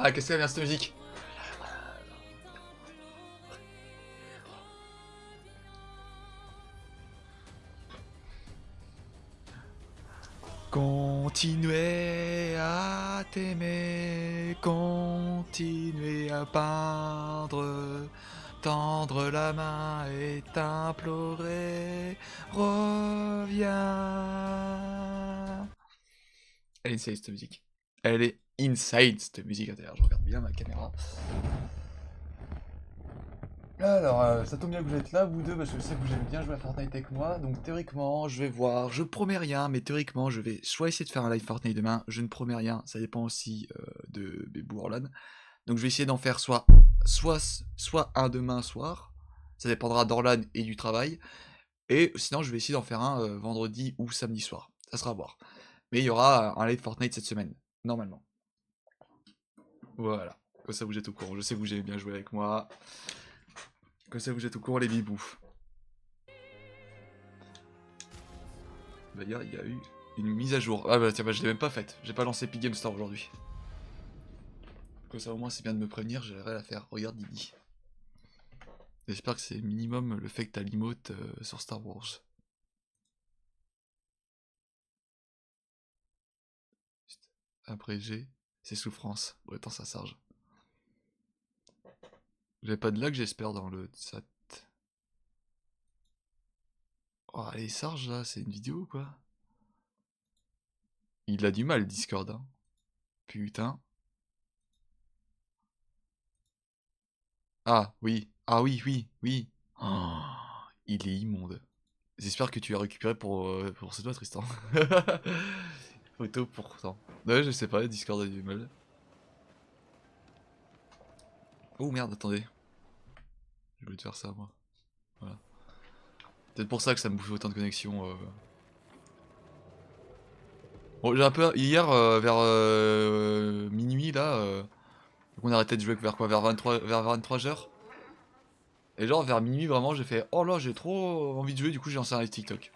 Ah, qu'est-ce qu'elle vient cette musique? Continuez à t'aimer, continuez à peindre, tendre la main et t'implorer, reviens. Elle est insane cette musique. Elle est insane cette musique. D'ailleurs, je regarde bien ma caméra. Alors, ça tombe bien que vous êtes là, vous deux, parce que je sais que vous aimez bien jouer à Fortnite avec moi. Donc, théoriquement, je vais voir. Je promets rien, mais théoriquement, je vais soit essayer de faire un live Fortnite demain. Je ne promets rien. Ça dépend aussi de Bébou Orlan. Donc, je vais essayer d'en faire soit un demain soir. Ça dépendra d'Orlan et du travail. Et sinon, je vais essayer d'en faire un vendredi ou samedi soir. Ça sera à voir. Mais il y aura un live Fortnite cette semaine, normalement. Voilà. Comme ça, vous êtes au courant. Je sais que vous aimez bien jouer avec moi. Comme ça, vous êtes au courant, les bibous. D'ailleurs, il y a eu une mise à jour. Ah bah tiens, bah, je l'ai même pas faite. J'ai pas lancé Epic Game Store aujourd'hui. Comme ça, au moins, c'est bien de me prévenir. J'aimerais la faire. Regarde Didi. J'espère que c'est minimum le fait que t'as l'emote sur Star Wars. Abrégé, c'est souffrance. Ouais, attends, ça charge. J'avais pas de lag, j'espère, dans le chat. Oh, allez, Sarge, là, c'est une vidéo ou quoi? Il a du mal, Discord, hein. Putain. Ah, oui. Ah oui, oui, oui. Oh, il est immonde. J'espère que tu as récupéré pour ce doigt, Tristan. Photo pourtant. Ouais, je sais pas, Discord a du mal. Oh merde, attendez. Je voulais te faire ça, moi. Voilà. Peut-être pour ça que ça me bouffait autant de connexion. Bon, j'ai un peu. Hier, vers minuit, là, on a arrêté de jouer vers quoi? Vers 23h. Et genre, vers minuit, vraiment, j'ai fait oh là, j'ai trop envie de jouer, du coup, j'ai lancé un live TikTok.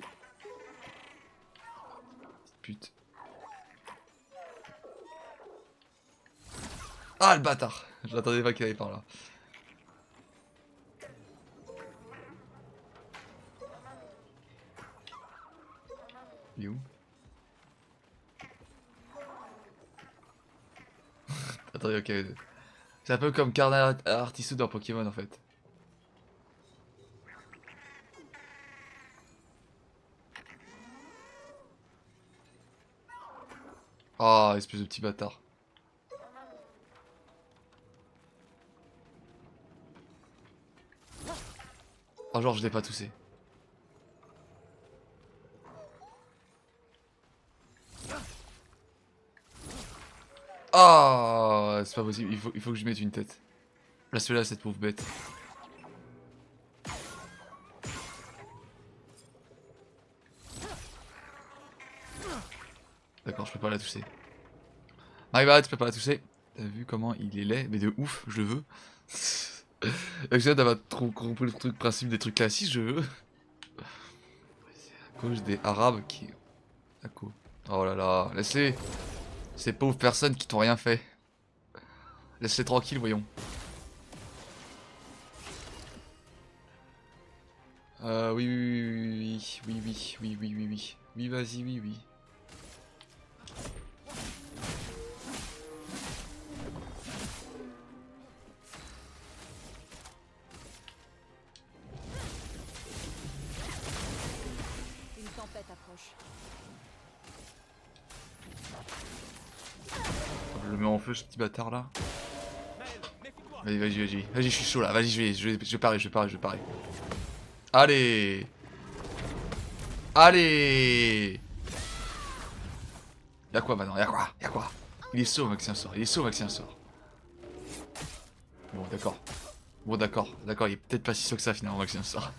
Putain. Ah, le bâtard! Je l'attendais pas qu'il aille par là. Il est où? Attendez, ok. C'est un peu comme Carnal Artisu dans Pokémon en fait. Ah, espèce de petit bâtard. Ah, genre, je l'ai pas toussé. Ah, c'est pas possible, il faut que je mette une tête. Place-le cette pauvre bête. D'accord, je peux pas la toucher. My tu peux pas la toucher. T'as vu comment il est laid? Mais de ouf, je le veux. J'ai d'avoir trop compris le truc principe des trucs classiques, je veux. C'est à cause des arabes qui. À quoi? Oh là là, laisse-les. Ces pauvres personnes qui t'ont rien fait. Laisse-les tranquilles, voyons. Oui, oui, oui, oui, oui, oui, oui, oui, oui. Oui, vas-y, oui, oui. Une tempête approche. Je le mets en feu, ce petit bâtard là. Vas-y, vas-y, vas-y. Vas-y, je suis chaud là. Vas-y, je vais parer, je vais parer, je vais parer. Allez! Allez! Y'a quoi maintenant? Y'a quoi? Y'a quoi? Il est saut, Maxime sort. Il est saut, Maxime sort. Bon, d'accord. Bon, d'accord. D'accord, il est peut-être pas si saut que ça finalement, Maxime sort.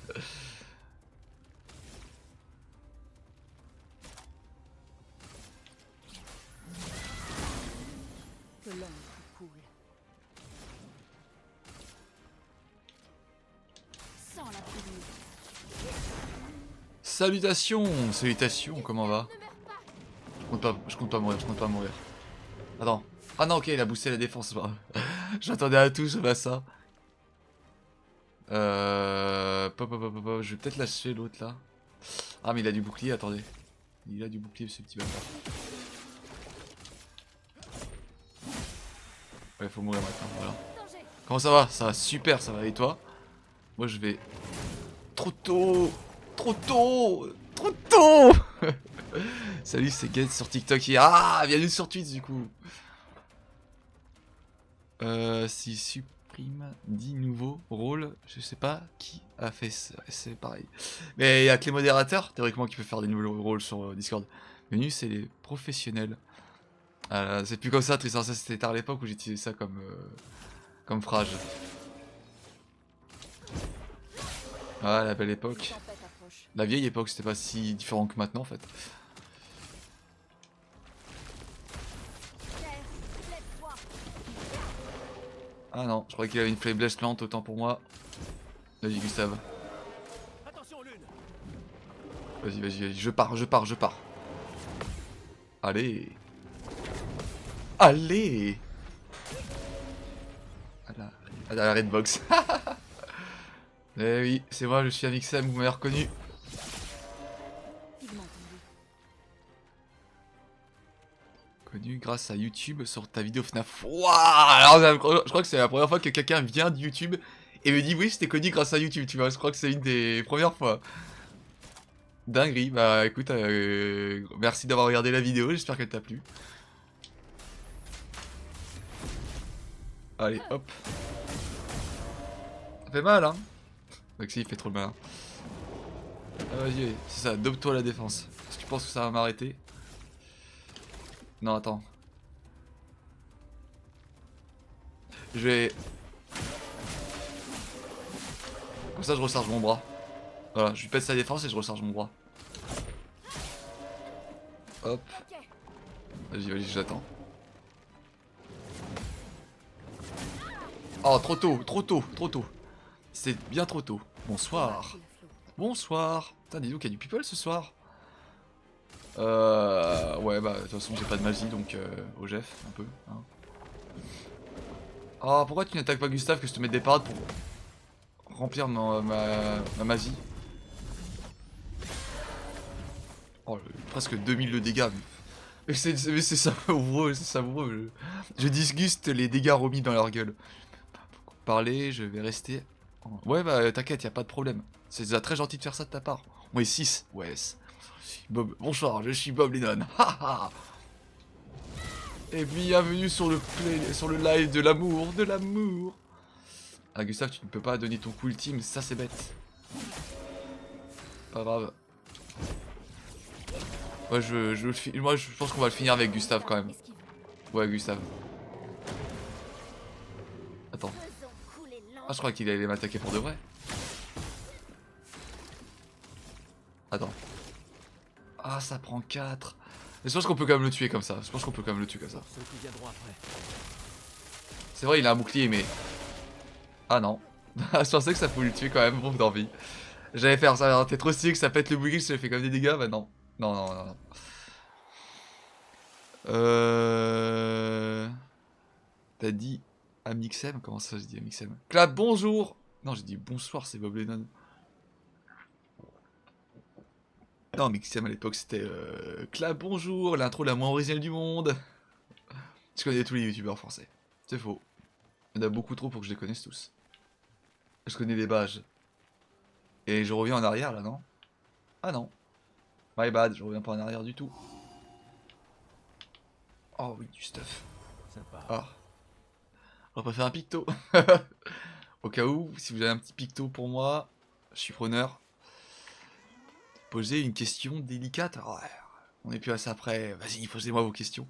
Que l'encre coule. Sans la pluie. Salutations! Salutations, comment va? Je compte pas mourir, je compte pas mourir. Attends, Ah non, ok, il a boosté la défense. J'attendais à tout, sauf à ça. Je vais peut-être lâcher l'autre là. Ah, mais il a du bouclier, attendez. Il a du bouclier, ce petit bâtard. Ouais, faut mourir maintenant, voilà. Comment ça va? Ça va super, ça va. Et toi? Moi, je vais... Trop tôt! Trop tôt! Trop tôt! Salut, c'est Get sur TikTok. Ah, bienvenue sur Twitch, du coup. Si supprime 10 nouveaux rôles, je sais pas qui a fait ça, c'est pareil. Mais il y a que les modérateurs, théoriquement, qui peuvent faire des nouveaux rôles sur Discord. Menu, c'est les professionnels. C'est plus comme ça, Tristan, ça c'était tard à l'époque où j'utilisais ça comme phrase. Ah, la belle époque. Une tempête approche. La vieille époque, c'était pas si différent que maintenant en fait. Terre, lève-toi. Ah non, je croyais qu'il avait une faiblesse lente, autant pour moi. Vas-y, Gustave. Attention lune. Vas-y, vas-y, vas-y, je pars, je pars, je pars. Allez. Allez. À la redbox. Eh oui, c'est moi, je suis Amixem, vous m'avez reconnu. Pigment tendu. Connu grâce à YouTube sur ta vidéo FNAF. Waouh. Alors, je crois que c'est la première fois que quelqu'un vient de YouTube et me dit oui, j'étais connu grâce à YouTube, tu vois. Je crois que c'est une des premières fois. Dinguerie, bah écoute, merci d'avoir regardé la vidéo, j'espère qu'elle t'a plu. Allez, hop. Ça fait mal, hein. Maxi, il fait trop le malin. Ah, vas-y, c'est ça, dope-toi la défense. Est-ce que tu penses que ça va m'arrêter? Non, attends. Je vais... Comme ça, je recharge mon bras. Voilà, je lui pète sa défense et je recharge mon bras. Hop. Ok. Vas-y, vas-y, j'attends. Oh, trop tôt, trop tôt, trop tôt. C'est bien trop tôt. Bonsoir. Bonsoir. Putain, dis donc, il y a du people ce soir. Ouais, bah, de toute façon, j'ai pas de magie, donc au Jeff, un peu. Hein. Oh, pourquoi tu n'attaques pas Gustave que je te mette des parades pour remplir ma magie? Oh, presque 2000 de dégâts. Mais c'est savoureux, c'est savoureux. Je disguste les dégâts remis dans leur gueule. Parler, je vais rester... Ouais, bah t'inquiète, y a pas de problème. C'est déjà très gentil de faire ça de ta part. On est 6, ouais. Bob. Bonsoir, je suis Bob Lennon. Haha. Et bienvenue sur le live de l'amour, de l'amour. Ah Gustave, tu ne peux pas donner ton coup ultime, ça c'est bête. Pas grave. Ouais, moi je pense qu'on va le finir avec Gustave quand même. Ouais, Gustave. Attends. Ah, je crois qu'il allait m'attaquer pour de vrai. Attends. Ah, ça prend 4. Mais je pense qu'on peut quand même le tuer comme ça. Je pense qu'on peut quand même le tuer comme ça. Ceux qui viendront après. C'est vrai, il a un bouclier, mais... Ah non. Je pensais que ça pouvait le tuer quand même, bon d'envie. J'allais faire ça, t'es trop stylé que ça pète le bouclier, ça fait comme des dégâts, bah non. Non, non, non, non. T'as dit Amixem? Comment ça, j'ai dit Amixem? Clap, bonjour! Non, j'ai dit bonsoir, c'est Bob Lennon. Non, Amixem à l'époque c'était Clap, bonjour, l'intro la moins originale du monde. Je connais tous les youtubeurs français. C'est faux. Il y en a beaucoup trop pour que je les connaisse tous. Je connais les bases. Et je reviens en arrière là, non? Ah non. My bad, je reviens pas en arrière du tout. Oh oui, du stuff. Sympa. Ah. On va faire un picto. Au cas où, si vous avez un petit picto pour moi, je suis preneur. Posez une question délicate. Oh, ouais, on est plus à ça après. Vas-y, posez-moi vos questions.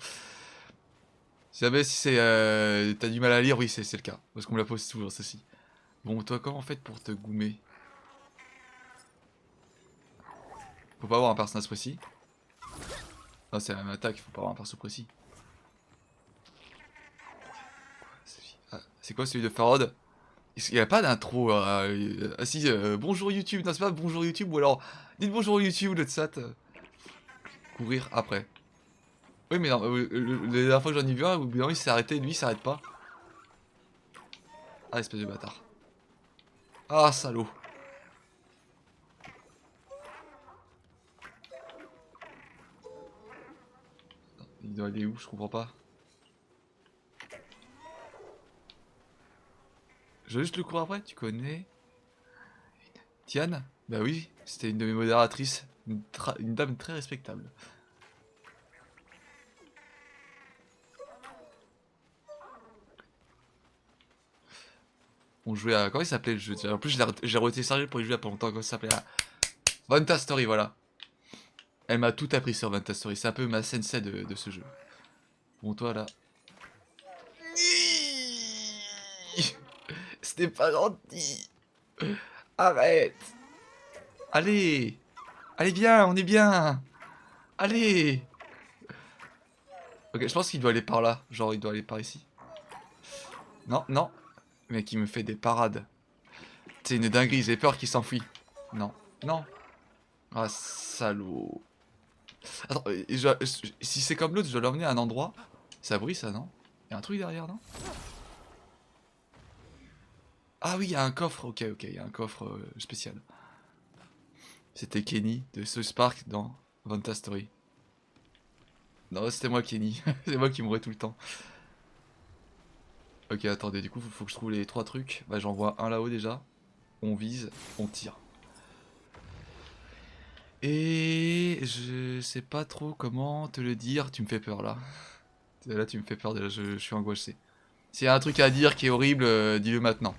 Si jamais si c'est t'as du mal à lire, oui c'est le cas. Parce qu'on me la pose toujours ceci. Bon, toi comment en fait pour te goumer? Faut pas avoir un personnage précis. Non, c'est la même attaque, faut pas avoir un perso précis. Ah, c'est quoi celui de Farod? Il n'y a pas d'intro. Ah si, bonjour YouTube, non c'est pas bonjour YouTube ou alors dites bonjour YouTube le chat. Courir après. Oui, mais non, la dernière fois que j'en ai vu un, au bout d'un moment, il s'est arrêté, lui, il s'arrête pas. Ah, espèce de bâtard. Ah, salaud. Il doit aller où? Je comprends pas. Je vais juste le courir après, tu connais Tiane? Bah oui, c'était une de mes modératrices. Une dame très respectable. On jouait à... Comment il s'appelait le jeu? En plus, j'ai retéléchargé pour y jouer il y a pas longtemps. Comment ça s'appelait? Vanta Story, voilà. Elle m'a tout appris sur Vanta Story. C'est un peu ma sensei de ce jeu. Bon, toi là. C'était pas gentil. Arrête. Allez. Allez, bien, on est bien. Allez. Ok, je pense qu'il doit aller par là. Genre, il doit aller par ici. Non, non. Le mec, il me fait des parades. C'est une dinguerie, j'ai peur qu'il s'enfuit. Non, non. Ah, salaud. Attends, si c'est comme l'autre, je dois l'emmener à un endroit. Ça brille, ça, non? Y'a un truc derrière, non? Ah oui, il y a un coffre. Ok, ok, il y a un coffre spécial. C'était Kenny de South Park dans Vanta Story. Non, c'était moi, Kenny. C'est moi qui mourais tout le temps. Ok, attendez, du coup, faut que je trouve les 3 trucs. Bah, j'en vois un là-haut déjà. On vise, on tire. Et je sais pas trop comment te le dire. Tu me fais peur là. Là, tu me fais peur déjà, je suis angoissé. S'il y a un truc à dire qui est horrible, dis-le maintenant.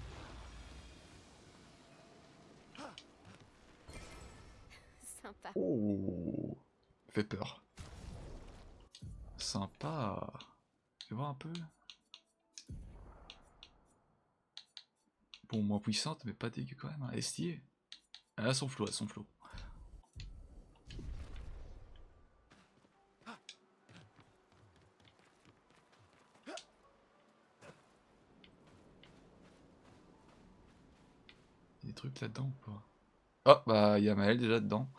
Sympa. Oh, fait peur. Sympa. Fais voir un peu. Bon, moins puissante, mais pas dégueu quand même. Hein. Elle est stylée. Elle a son flow, elle a son flow. Il y a des trucs là-dedans ou pas? Oh, bah, il y a Maël déjà dedans.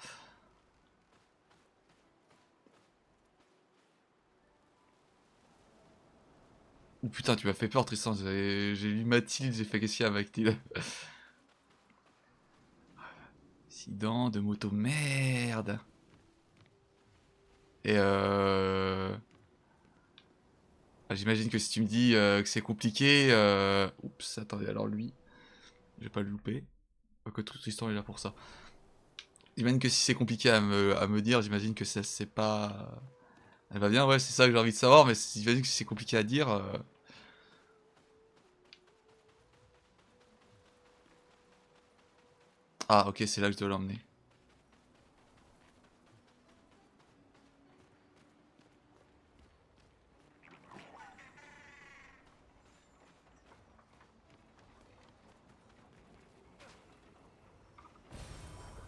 Oh putain, tu m'as fait peur, Tristan. J'ai lu Mathilde, j'ai fait qu'est-ce qu'il y a avec Mathilde? 6 dents de moto, merde. Et ah, j'imagine que si tu me dis que c'est compliqué... Oups, attendez, alors lui, je vais pas le louper. Que Tristan est là pour ça. J'imagine que si c'est compliqué à me dire, j'imagine que ça c'est pas... Elle va bien, ouais, c'est ça que j'ai envie de savoir, mais j'imagine que si c'est compliqué à dire... Ah, ok, c'est là que je dois l'emmener.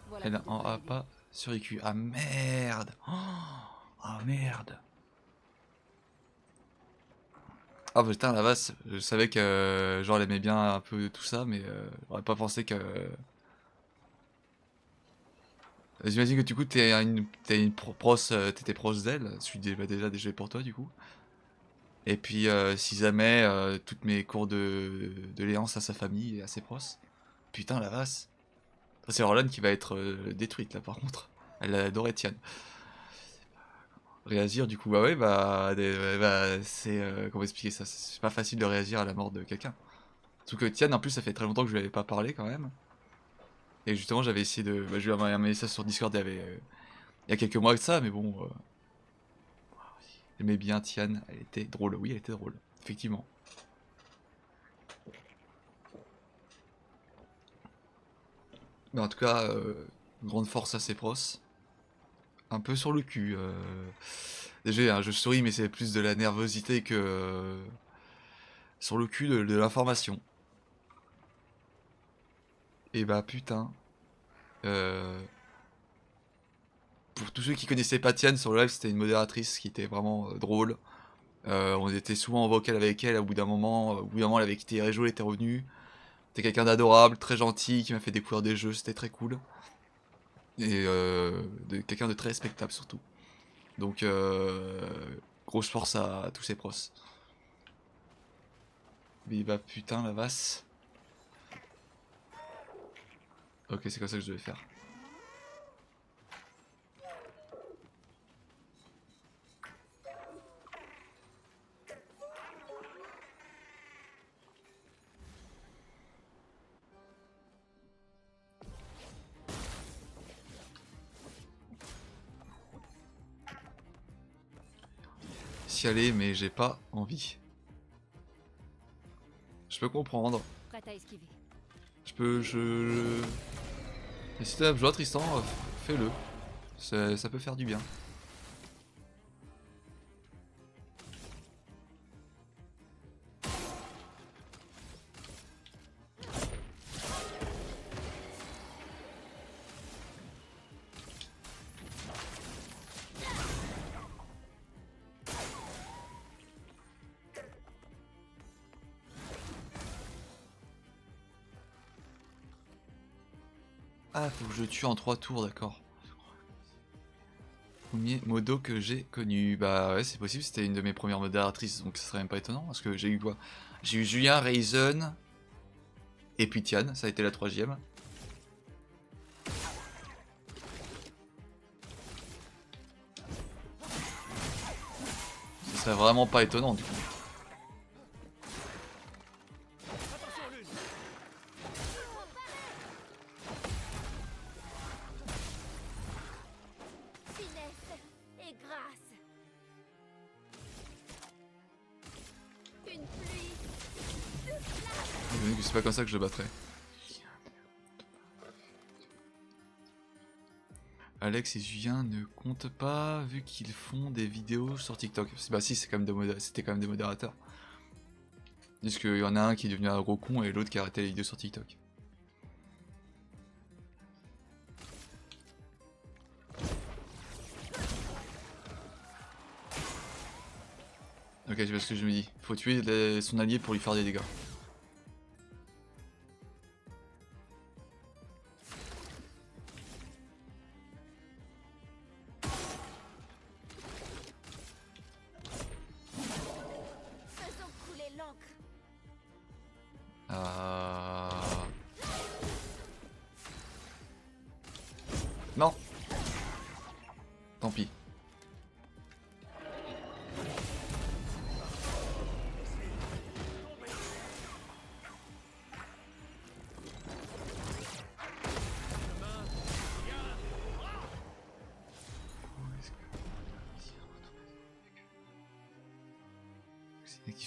Voilà Elle qui en devrait a aider. pas sur IQ. Ah merde! Oh, ah merde! Ah putain, la vache, je savais que genre elle aimait bien un peu tout ça, mais j'aurais pas pensé que... J'imagine que du coup t'es une proche, t'étais proche d'elle, je suis déjà désolé pour toi du coup. Et puis si jamais toutes mes cours de Léance à sa famille et à ses proches. Putain la vache. Ça, c'est Orlan qui va être détruite là par contre. Elle adorait Tian. Réagir du coup, bah ouais, bah c'est... comment expliquer ça? C'est pas facile de réagir à la mort de quelqu'un. Surtout que Tian en plus ça fait très longtemps que je lui avais pas parlé quand même. Et justement j'avais essayé de... Bah, je lui ai envoyé un message sur Discord il y a quelques mois que ça, mais bon... j'aimais bien Tian, elle était drôle, oui elle était drôle, effectivement. Mais en tout cas, grande force à ses pros. Un peu sur le cul. Déjà, hein, je souris, mais c'est plus de la nervosité que sur le cul de l'information. Et bah putain. euh, pour tous ceux qui connaissaient pas Tiane sur le live, c'était une modératrice qui était vraiment drôle. On était souvent en vocal avec elle. Au bout d'un moment, elle avait quitté Rejo, elle était revenue. C'était quelqu'un d'adorable, très gentil, qui m'a fait découvrir des jeux, c'était très cool. Et quelqu'un de très respectable surtout. Donc Grosse force à tous ces pros. Mais bah putain la vasse. Ok, c'est comme ça que je devais faire. Si aller, mais j'ai pas envie. Je peux comprendre. Prête à esquiver. Je... Et si t'as besoin, Tristan, fais-le. Ça peut faire du bien. Ah, faut que je tue en 3 tours, d'accord. Premier modo que j'ai connu. Bah ouais, c'est possible, c'était une de mes premières modératrices, donc ça serait même pas étonnant, parce que j'ai eu quoi? J'ai eu Julien, Raisin, et puis Tian, ça a été la 3ème. Ce serait vraiment pas étonnant du coup. Attention l'une. Finesse et grâce. Une pluie de flammes. C'est pas comme ça que je le battrais. Alex et Julien ne comptent pas vu qu'ils font des vidéos sur TikTok. Bah si, c'était quand même des modérateurs. Parce qu'il y en a un qui est devenu un gros con et l'autre qui a arrêté les vidéos sur TikTok. Ok, c'est parce que je me dis. Faut tuer son allié pour lui faire des dégâts. Faisons couler l'encre. Non. Tant pis.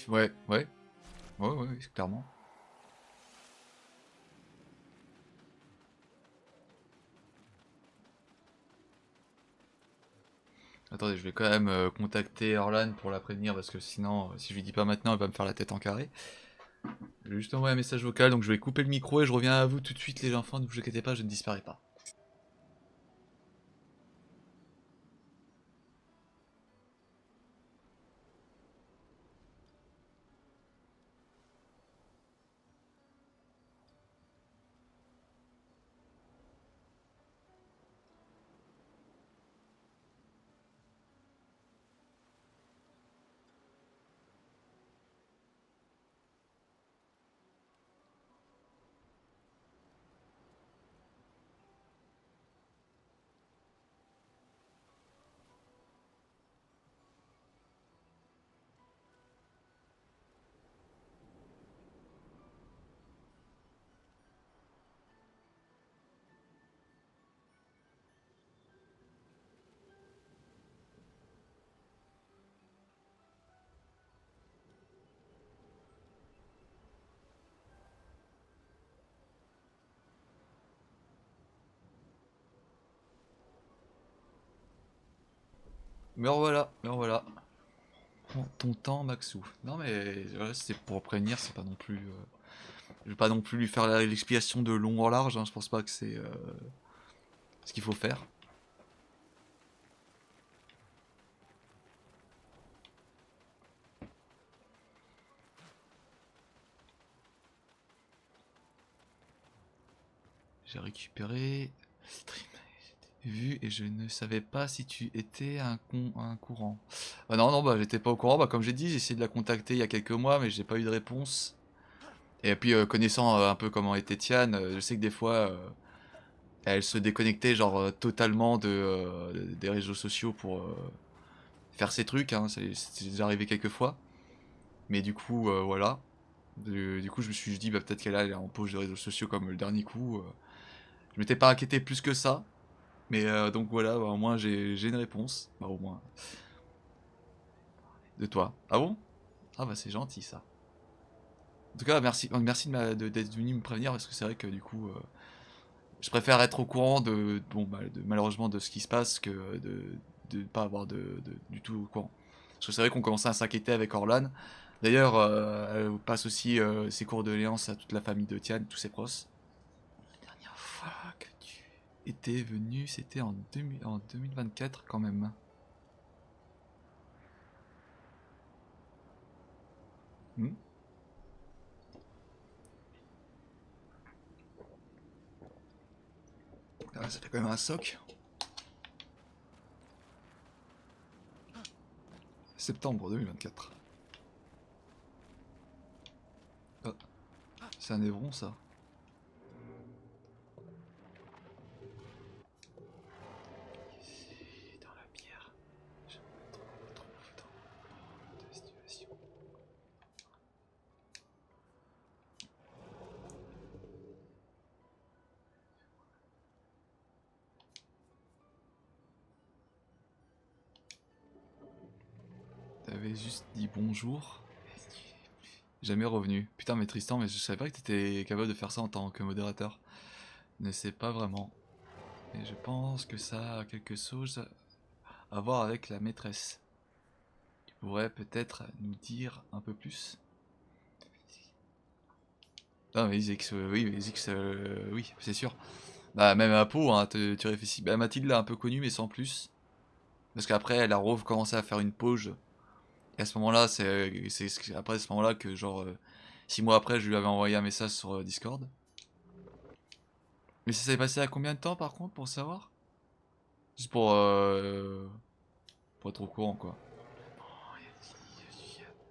Ouais, ouais. Ouais, clairement. Attendez, je vais quand même contacter Orlan pour la prévenir parce que sinon, si je lui dis pas maintenant, elle va me faire la tête en carré. Je vais juste envoyer un message vocal, donc je vais couper le micro et je reviens à vous tout de suite les enfants, ne vous inquiétez pas, je ne disparais pas. Me revoilà, me revoilà. Prends ton temps, Maxou. Non mais voilà, c'est pour prévenir, c'est pas non plus... Je vais pas non plus lui faire l'explication de long en large, hein, je pense pas que c'est ce qu'il faut faire. J'ai récupéré... Stream... vu et je ne savais pas si tu étais un courant. Non, non, bah j'étais pas au courant. Bah, comme j'ai dit, j'ai essayé de la contacter il y a quelques mois, mais j'ai pas eu de réponse. Et puis, connaissant un peu comment était Tian, je sais que des fois, elle se déconnectait genre totalement des réseaux sociaux pour faire ses trucs. Hein. C'est déjà arrivé quelques fois. Mais du coup, voilà. Du coup, je me suis dit, bah, peut-être qu'elle est en pause de réseaux sociaux comme le dernier coup. Je m'étais pas inquiété plus que ça. Mais donc voilà, bah, au moins j'ai une réponse. Bah, au moins. De toi. Ah bon? Ah bah c'est gentil ça. En tout cas, merci, merci d'être venu me prévenir parce que c'est vrai que du coup, je préfère être au courant bon, bah, malheureusement de ce qui se passe que de ne pas avoir du tout au courant. Parce que c'est vrai qu'on commençait à s'inquiéter avec Orlan. D'ailleurs, elle passe aussi ses cours de léance à toute la famille de Tian, tous ses proches. La dernière fois que tu étais venu, c'était en 2024 quand même. Hmm. Ah, c'était quand même un soc. Septembre 2024. Ah, c'est un évron ça. Ici, dans la bière, je me retrouve dans de situation. T'avais juste dit bonjour. Jamais revenu. Putain, mais Tristan, mais je savais pas que t'étais capable de faire ça en tant que modérateur. Je ne sais pas vraiment. Et je pense que ça a quelque chose à voir avec la maîtresse. Tu pourrais peut-être nous dire un peu plus? Non, mais Zix, oui, mais Zix, oui, c'est sûr. Bah, même à Pau, hein, tu réfléchis. Bah, Mathilde l'a un peu connue, mais sans plus. Parce qu'après, elle a recommencé à faire une pause. Et à ce moment-là, c'est après ce moment-là que, genre, 6 mois après, je lui avais envoyé un message sur Discord. Mais ça s'est passé à combien de temps, par contre, pour savoir? Juste pour être au courant, quoi.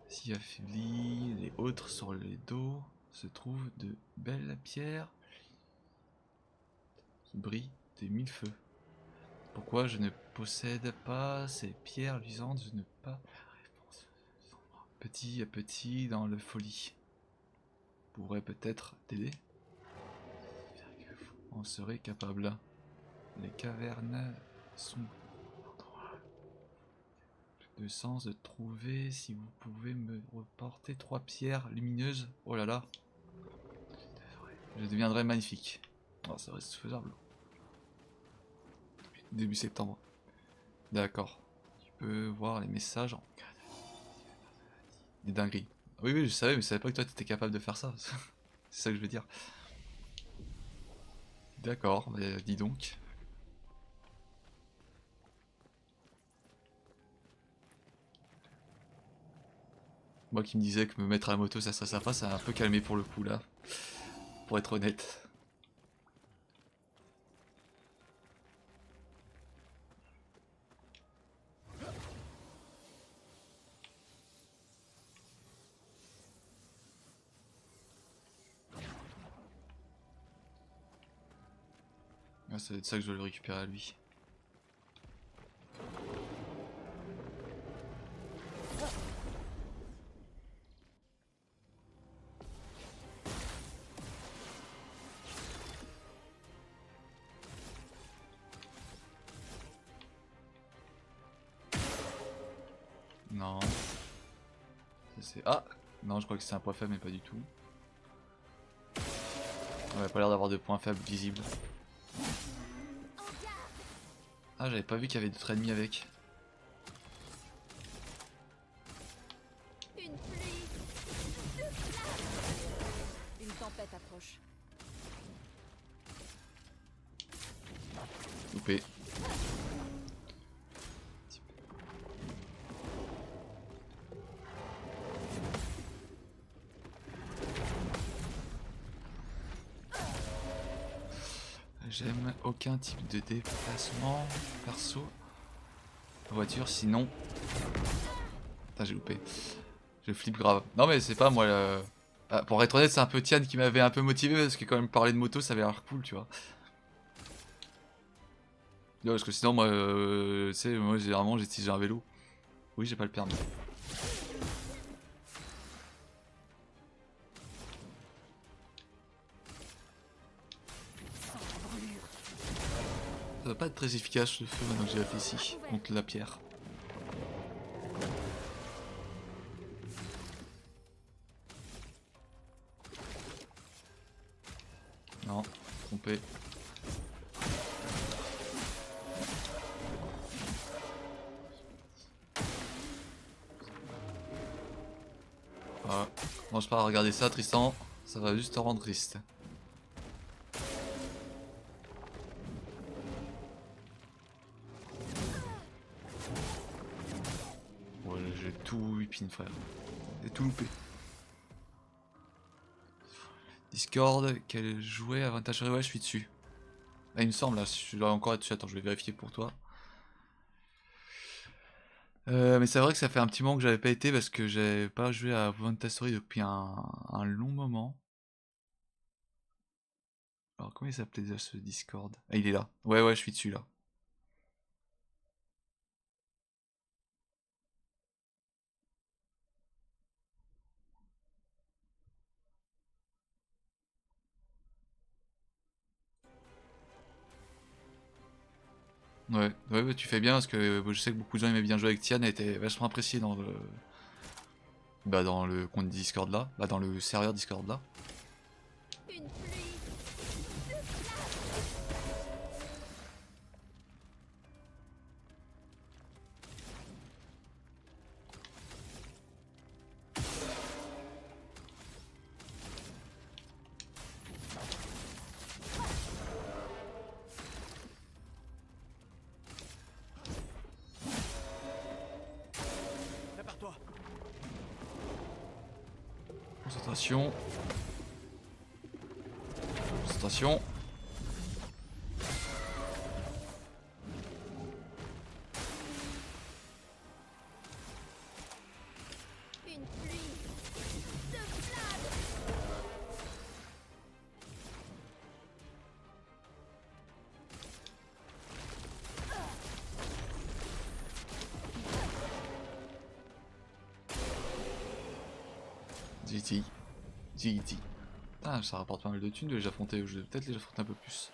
Si affaibli, les autres sur les dos se trouvent de belles pierres qui brillent des mille feux. Pourquoi je ne possède pas ces pierres luisantes? Je ne pas la réponse. Petit à petit dans le folie. Pourrait peut-être t'aider. On serait capable. Les cavernes sont de sens de trouver si vous pouvez me reporter 3 pierres lumineuses. Oh là là. Je deviendrai magnifique. Oh, ça reste faisable. Début septembre. D'accord. Tu peux voir les messages en cas des dingueries. Oui, oui, je savais, mais je savais pas que toi t'étais capable de faire ça. C'est ça que je veux dire. D'accord, bah, dis donc. Moi qui me disais que me mettre à la moto ça serait sympa, ça a un peu calmé pour le coup là. Pour être honnête. Ah, c'est de ça que je dois le récupérer à lui. Non. C'est... Ah! Non, je crois que c'est un point faible, mais pas du tout. Ouais, pas l'air d'avoir de points faibles visibles. Ah, j'avais pas vu qu'il y avait d'autres ennemis avec. Une pluie de flammes. Une tempête approche. Loupé. J'aime aucun type de déplacement perso. Voiture, sinon. Putain, j'ai loupé. Je flippe grave. Non, mais c'est pas moi. Ah, pour être honnête, c'est un peu Tian qui m'avait un peu motivé parce que quand même parler de moto, ça avait l'air cool, tu vois. Non, parce que sinon, moi, tu sais, moi généralement j'utilise un vélo. Oui, j'ai pas le permis. Ça va pas être très efficace le feu maintenant que j'y réfléchis contre la pierre. Non, trompé. Voilà. Commence pas à regarder ça, Tristan. Ça va juste te rendre triste. Ouais, j'ai tout whipping, frère. J'ai tout loupé. Discord, quel jouet avantage? Ouais, je suis dessus. Ah, il me semble, là, je dois encore être dessus. Attends, je vais vérifier pour toi. Mais c'est vrai que ça fait un petit moment que j'avais pas été parce que j'avais pas joué à Story depuis un long moment. Alors, comment il s'appelait déjà ce Discord? Ah, il est là. Ouais, ouais, je suis dessus là. Ouais, ouais, ouais, tu fais bien parce que je sais que beaucoup de gens aimaient bien jouer avec Tian et étaient vachement appréciés dans le compte Discord là, dans le serveur Discord là. Une pluie. Prépare-toi. Concentration. Concentration. Une pluie de flammes. GT. GT. Ah, ça rapporte pas mal de thunes de les affronter. Je vais peut-être les affronter un peu plus.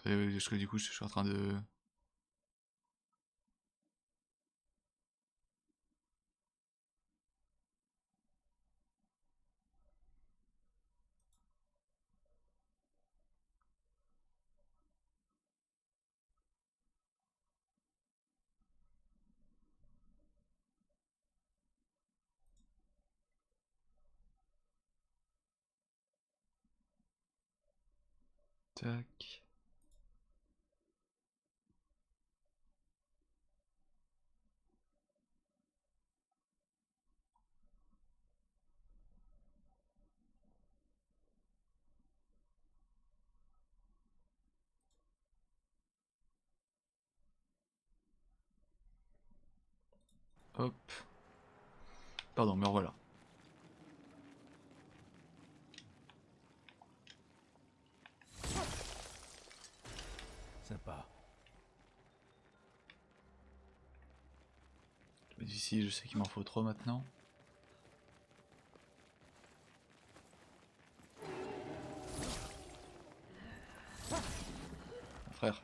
Et parce que du coup, je suis en train de. Tac. Hop. Pardon, me revoilà. Sympa. Mais d'ici, je sais qu'il m'en faut trop maintenant. Frère.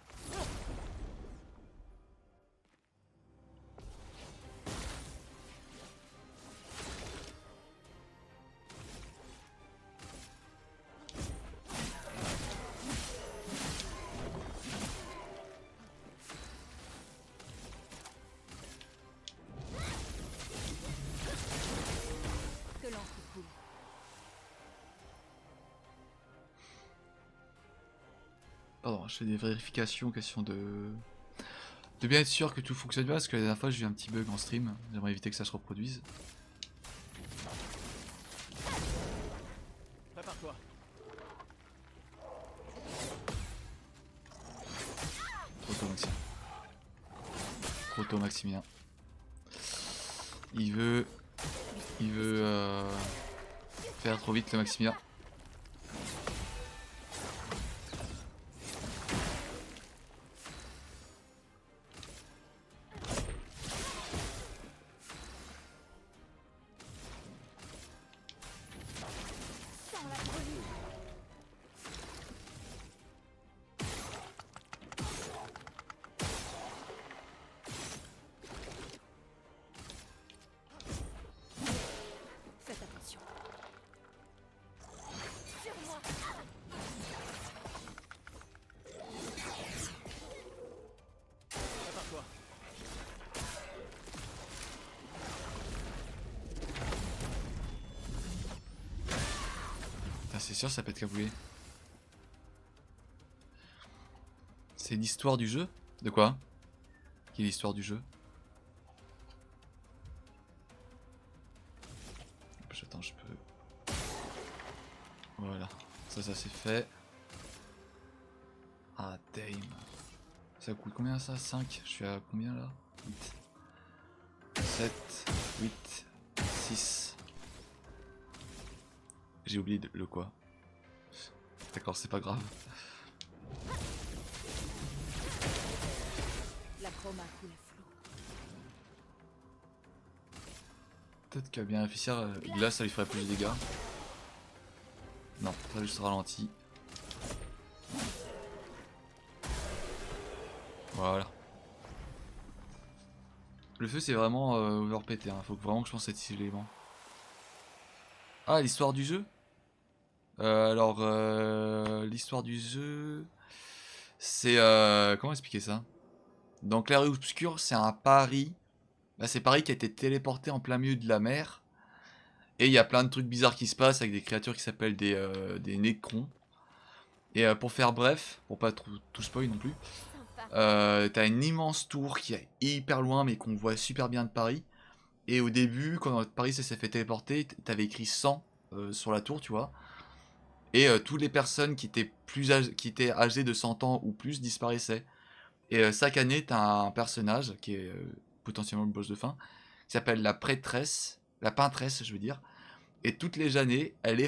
Pardon, je fais des vérifications, question de bien être sûr que tout fonctionne bien, parce que la dernière fois j'ai eu un petit bug en stream, j'aimerais éviter que ça se reproduise. Prépare-toi. Trop tôt Maximien. Trop tôt Maximien. Il veut faire trop vite le Maximien. Sans la brûlure. Faites attention. Sur moi. Prépare-toi. Putain, c'est sûr ça peut être caboulé. C'est l'histoire du jeu? De quoi? Quelle est l'histoire du jeu? Attends, je peux... Voilà, ça c'est fait. Ah, damn. Ça coûte combien ça? 5? Je suis à combien là? 8. 7, 8, 6. J'ai oublié le quoi. D'accord, c'est pas grave. La chroma coule à flot. Peut-être qu'à bien réfléchir, glace ça lui ferait plus de dégâts. Non, ça juste ralenti. Voilà. Le feu c'est vraiment overpété, hein. Faut vraiment que je pense à cet élément. Ah, l'histoire du jeu? L'histoire du jeu... C'est... comment expliquer ça? Dans Clair et Obscur, c'est un Paris. Bah, c'est Paris qui a été téléporté en plein milieu de la mer. Et il y a plein de trucs bizarres qui se passent avec des créatures qui s'appellent des Nécrons. Et pour faire bref, pour pas trop tout spoil non plus, t'as une immense tour qui est hyper loin mais qu'on voit super bien de Paris. Et au début, quand Paris s'est fait téléporter, t'avais écrit 100 sur la tour, tu vois. Et toutes les personnes qui étaient âgées de 100 ans ou plus disparaissaient. Et chaque année, t'as un personnage qui est potentiellement le boss de fin, qui s'appelle la prêtresse, la peintresse, je veux dire. Et toutes les années, elle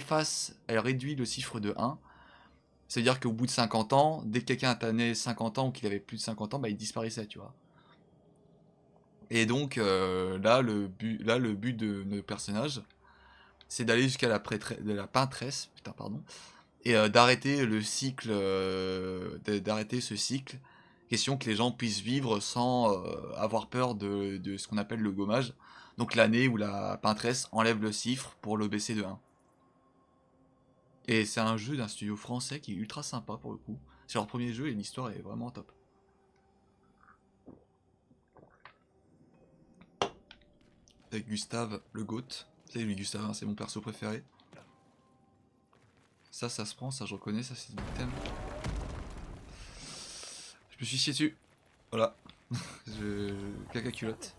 réduit le chiffre de 1. C'est-à-dire qu'au bout de 50 ans, dès que quelqu'un atteignait 50 ans ou qu'il avait plus de 50 ans, bah, il disparaissait, tu vois. Et donc, là, le but de nos personnages, c'est d'aller jusqu'à la peintresse, putain, pardon, et d'arrêter le cycle, d'arrêter ce cycle. Question que les gens puissent vivre sans avoir peur de ce qu'on appelle le gommage. Donc l'année où la peintresse enlève le chiffre pour le baisser de 1. Et c'est un jeu d'un studio français qui est ultra sympa pour le coup. C'est leur premier jeu et l'histoire est vraiment top. Avec Gustave, le GOAT. C'est lui Gustave, hein, c'est mon perso préféré. Ça se prend, ça je reconnais, ça c'est du thème. Je me suis chié dessus. Voilà. Caca culotte.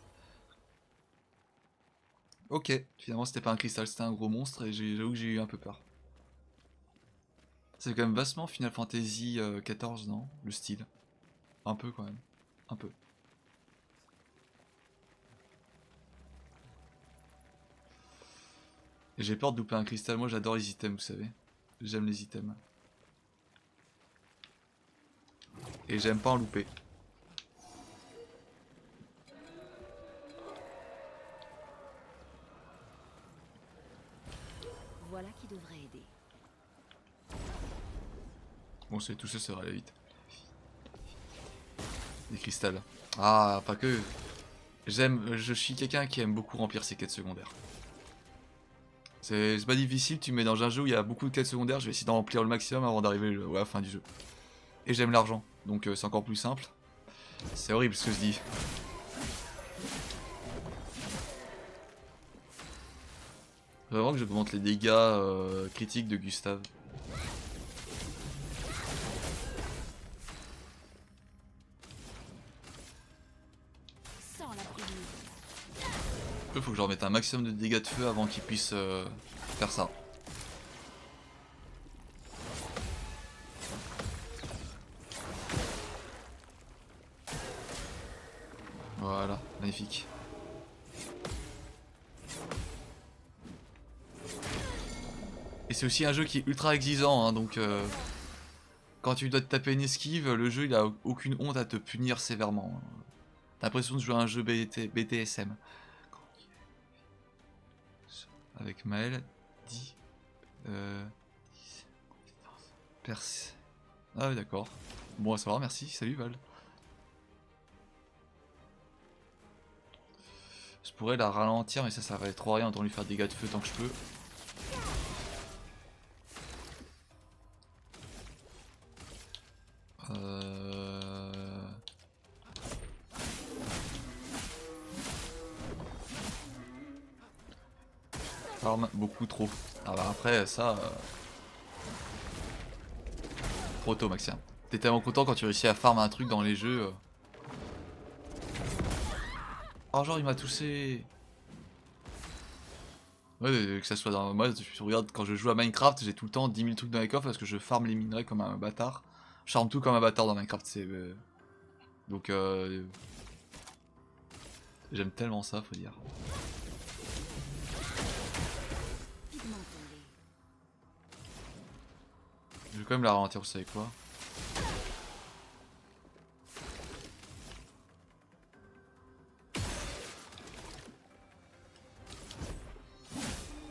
Ok, finalement c'était pas un cristal, c'était un gros monstre et j'avoue que j'ai eu un peu peur. C'est quand même vastement Final Fantasy XIV, non? Le style. Un peu quand même. Un peu. Et j'ai peur de louper un cristal, moi j'adore les items, vous savez. J'aime les items. Et j'aime pas en louper. Voilà qui devrait aider. Bon, c'est tout ça, ça va aller vite. Des cristals. Ah, pas que. Je suis quelqu'un qui aime beaucoup remplir ses quêtes secondaires. C'est pas difficile, tu me mets dans un jeu où il y a beaucoup de quêtes secondaires, je vais essayer d'en remplir le maximum avant d'arriver à la fin du jeu. Et j'aime l'argent, donc c'est encore plus simple. C'est horrible ce que je dis. Vraiment que j'augmente les dégâts critiques de Gustave. la prévenue. Il faut que je leur mette un maximum de dégâts de feu avant qu'ils puissent faire ça. Voilà, magnifique. Et c'est aussi un jeu qui est ultra exigeant, hein, donc quand tu dois te taper une esquive, le jeu il a aucune honte à te punir sévèrement. T'as l'impression de jouer à un jeu BTSM. Avec Maël, 10. Perse. Ah oui, d'accord. Bon à savoir, merci, salut Val. Je pourrais la ralentir, mais ça servait trop à rien, autant lui faire des dégâts de feu tant que je peux. Farm beaucoup trop. Ah bah après ça... Trop tôt Maxien. T'es tellement content quand tu réussis à farm un truc dans les jeux. Oh genre il m'a touché. Ouais, que ça soit dans... Moi je regarde quand je joue à Minecraft, j'ai tout le temps 10 000 trucs dans les coffres parce que je farm les minerais comme un bâtard. Je farm tout comme un bâtard dans Minecraft, c'est... Donc j'aime tellement ça, faut dire. Je vais quand même la ralentir, vous savez quoi.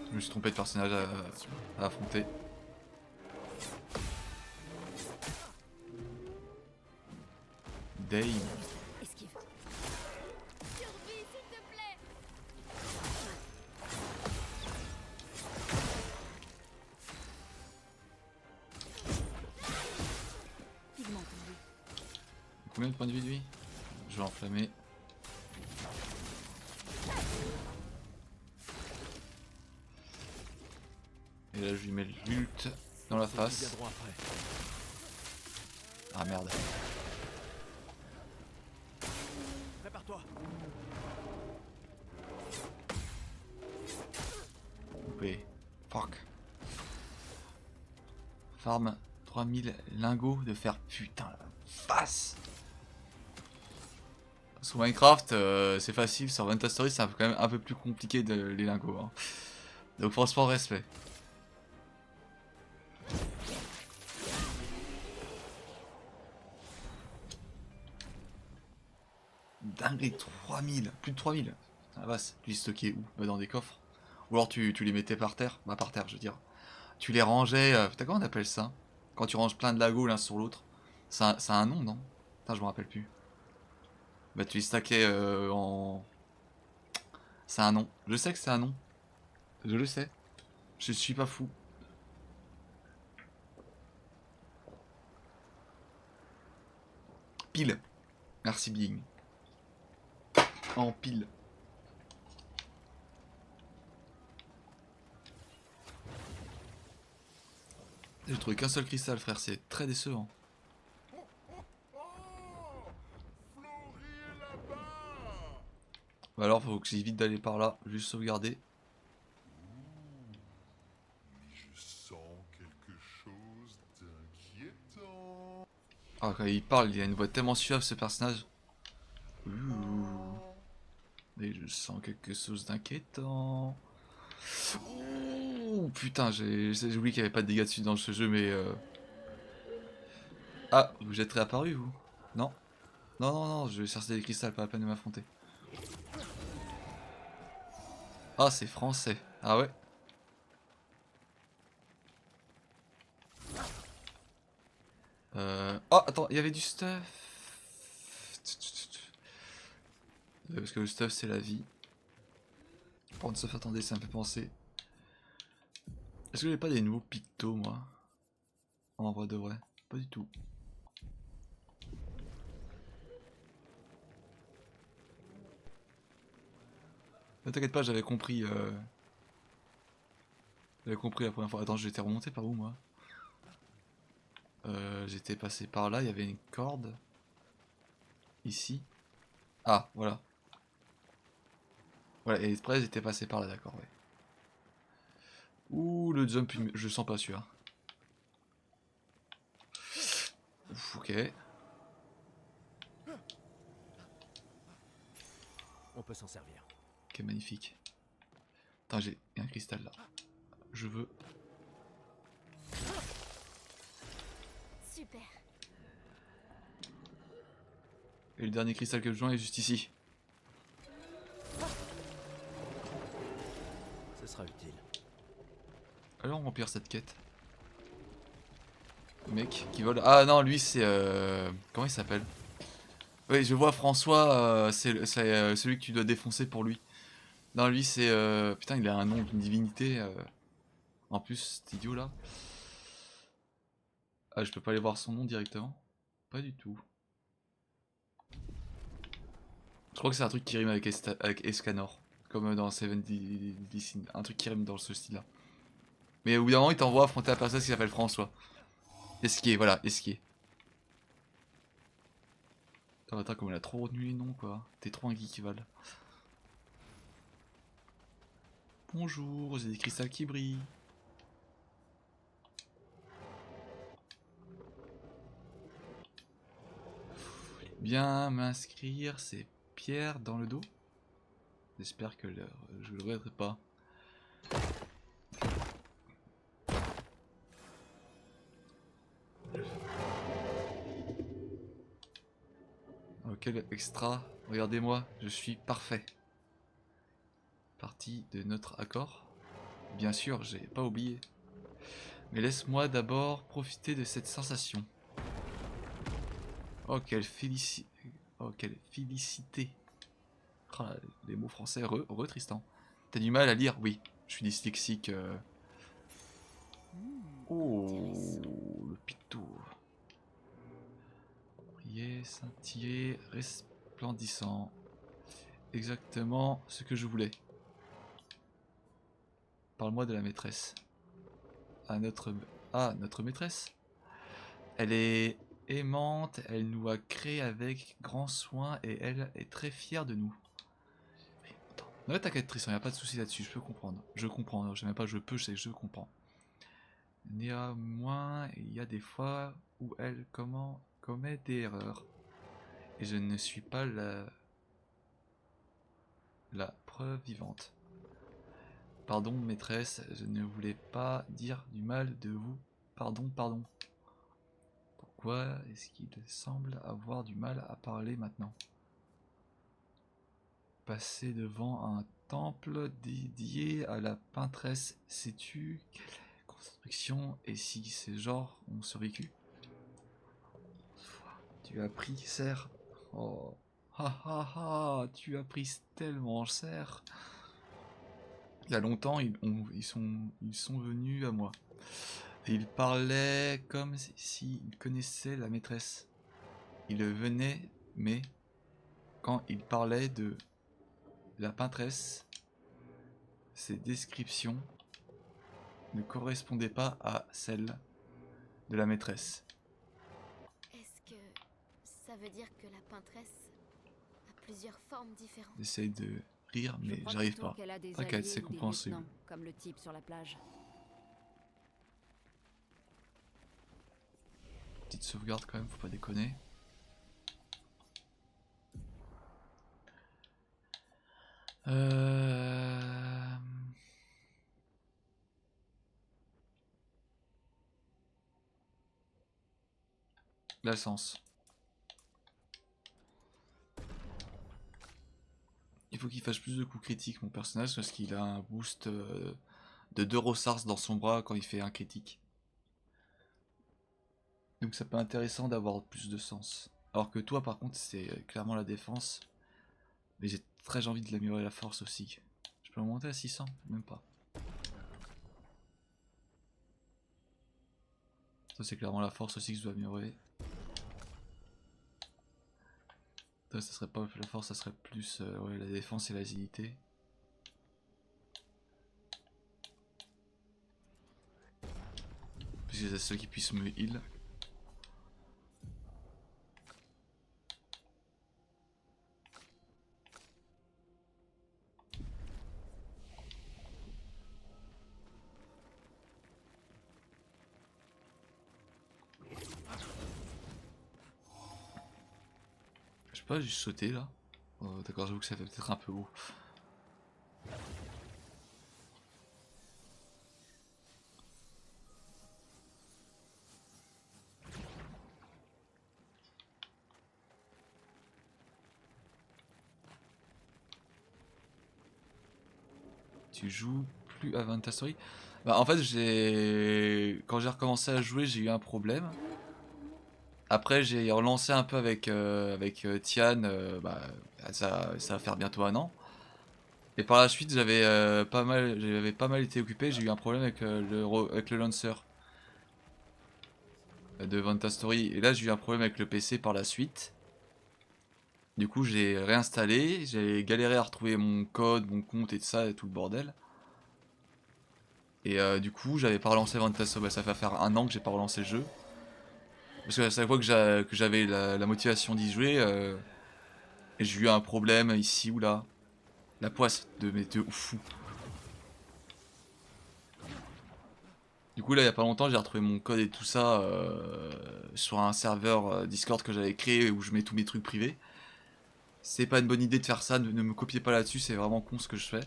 Je me suis trompé de personnage à affronter. Dame. Esquive. Survie, s'il te plaît. Pigment tendu. Combien de points de vie lui? Je vais enflammer. Et là je lui mets l'ult dans la Ils face. viendront après. Ah merde. Prépare-toi. Coupé. Fuck. Farm 3000 lingots de fer. Putain la face. Sur Minecraft c'est facile, sur Fantastory c'est quand même un peu plus compliqué les lingots. Hein. Donc franchement respect. Dingue, 3000, plus de 3000. Ah vaste, tu les stockais où? Bah dans des coffres. Ou alors tu les mettais par terre, bah par terre je veux dire. Tu les rangeais, putain comment on appelle ça? Quand tu ranges plein de lagos l'un sur l'autre. Ça a un nom non? Putain je me rappelle plus. Bah tu les stackais en... C'est un nom, je sais que c'est un nom. Je le sais. Je suis pas fou. Pile. Merci Bing. En pile. J'ai trouvé qu'un seul cristal frère, c'est très décevant. Bah alors faut que j'évite d'aller par là, juste sauvegarder. Je sens quelque chose d'inquiétant. Ah quand il parle, il a une voix tellement suave ce personnage. Ouh. Et je sens quelque chose d'inquiétant. Ouh, putain, j'ai oublié qu'il n'y avait pas de dégâts dessus dans ce jeu, mais... Ah, vous êtes réapparu, vous? Non? Non, non, non, je vais chercher des cristals, pas la peine de m'affronter. Ah, c'est français. Ah ouais? Oh, attends, il y avait du stuff. Parce que le stuff, c'est la vie. Prendre stuff, attendez, ça me fait penser. Est-ce que j'ai pas des nouveaux pictos, moi? En vrai de vrai? Pas du tout. Ne t'inquiète pas, j'avais compris. J'avais compris la première fois. Attends, j'étais remonté par où, moi? J'étais passé par là, il y avait une corde. Ici. Ah, voilà. Voilà, et exprès j'étais passé par là, d'accord, ouais. Ouh, le jump, je le sens pas celui-là. Ouf, ok. On peut s'en servir. Ok, magnifique. Attends, j'ai un cristal là. Je veux. Super. Et le dernier cristal que je joins est juste ici. Ce sera utile. Alors on remplir cette quête. Le mec qui vole. Ah non, lui c'est. Comment il s'appelle? Oui, je vois François, c'est celui que tu dois défoncer pour lui. Non, lui c'est. Putain, il a un nom d'une divinité. En plus, cet idiot là. Ah, je peux pas aller voir son nom directement? Pas du tout. Je crois que c'est un truc qui rime avec, avec Escanor. Comme dans Seven Sin. Un truc qui rime dans ce style là. Mais au bout d'un moment, il t'envoie affronter la personne qui s'appelle François. Esquier, voilà, Esquier. Attends, comme elle a trop retenu les noms quoi. T'es trop un geek, Val. Bonjour, j'ai des cristals qui brillent. Bien m'inscrire ces pierres dans le dos. J'espère que je le regretterai pas. Oh, quel extra. Regardez-moi, je suis parfait. Partie de notre accord. Bien sûr, j'ai pas oublié. Mais laisse-moi d'abord profiter de cette sensation. Oh, quelle félicité. Oh, quelle félicité. Oh, les mots français, Tristan. T'as du mal à lire? Oui, je suis dyslexique. Oh, le picto. Briller, scintiller, resplendissant. Exactement ce que je voulais. Parle-moi de la maîtresse. Notre maîtresse. Elle est aimante, elle nous a créé avec grand soin et elle est très fière de nous. Attends. Ouais, t'inquiète Tristan, y a pas de souci là-dessus, je peux comprendre. Je comprends, je sais même pas je peux, je sais que je comprends. Néanmoins, il y a des fois où elle commet des erreurs. Et je ne suis pas la preuve vivante. Pardon, maîtresse, je ne voulais pas dire du mal de vous. Pardon, pardon. Pourquoi est-ce qu'il semble avoir du mal à parler maintenant? Passer devant un temple dédié à la peintresse, sais-tu quelle construction et si ces genres ont survécu? Tu as pris, cerf. Oh, ha ha ha, tu as pris tellement cher. Il y a longtemps, ils sont venus à moi. Et ils parlaient comme s'ils connaissaient la maîtresse. Ils venaient, mais quand ils parlaient de la peintresse, ces descriptions ne correspondaient pas à celles de la maîtresse. Est-ce que ça veut dire que la peintresse a plusieurs formes différentes? J'essaye de rire, Je mais crois j'arrive plutôt pas. qu'elle a des T'inquiète, alliés c'est ou des compréhensible. lieutenants, comme le type sur la plage. Petite sauvegarde quand même, faut pas déconner. L'essence. Il faut qu'il fasse plus de coups critiques mon personnage parce qu'il a un boost de 2 Rossars dans son bras quand il fait un critique. Donc ça peut être intéressant d'avoir plus de sens. Alors que toi par contre c'est clairement la défense. Mais j'ai très envie de l'améliorer la force aussi. Je peux monter à 600? Même pas. Ça c'est clairement la force aussi que je dois améliorer. Ça serait pas la force, ça serait plus ouais, la défense et l'agilité. Puisque c'est ceux qui puissent me heal. sais pas, j'ai sauté là. D'accord, j'avoue que ça fait peut-être un peu haut. Tu joues plus à Vantastory? Bah en fait quand j'ai recommencé à jouer j'ai eu un problème. Après j'ai relancé un peu avec, Tian, bah, ça va faire bientôt un an. Et par la suite j'avais pas mal été occupé, j'ai eu un problème avec, avec le Lancer de Vantastory. Et là j'ai eu un problème avec le PC par la suite. Du coup j'ai réinstallé, j'ai galéré à retrouver mon code, mon compte et tout ça et tout le bordel. Et du coup j'avais pas relancé Vantastory, bah, ça fait faire un an que j'ai pas relancé le jeu. Parce que à chaque fois que j'avais la motivation d'y jouer, et j'ai eu un problème ici ou là. La poisse de fou. Du coup là il y a pas longtemps j'ai retrouvé mon code et tout ça sur un serveur Discord que j'avais créé où je mets tous mes trucs privés. C'est pas une bonne idée de faire ça, ne me copiez pas là-dessus, c'est vraiment con ce que je fais.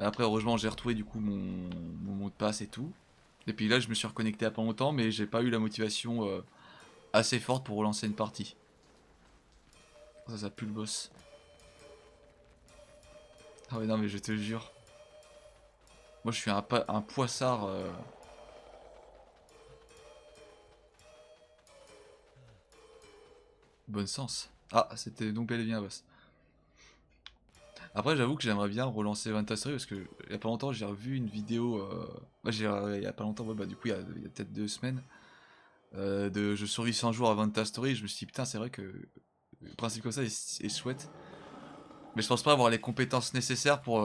Après heureusement j'ai retrouvé du coup mon mot de passe et tout. Et puis là je me suis reconnecté à pas longtemps mais j'ai pas eu la motivation assez forte pour relancer une partie. Ça pue le boss. Ah ouais non mais je te jure. Moi je suis un poissard. Bon sens. Ah c'était donc bel et bien un boss. Après j'avoue que j'aimerais bien relancer Vantastory parce que il y a pas longtemps j'ai revu une vidéo. Il y a pas longtemps, ouais, bah du coup il y a peut-être 2 semaines. De je survis 100 jours à Vantastory. Je me suis dit putain c'est vrai que le principe comme ça est chouette. Mais je pense pas avoir les compétences nécessaires pour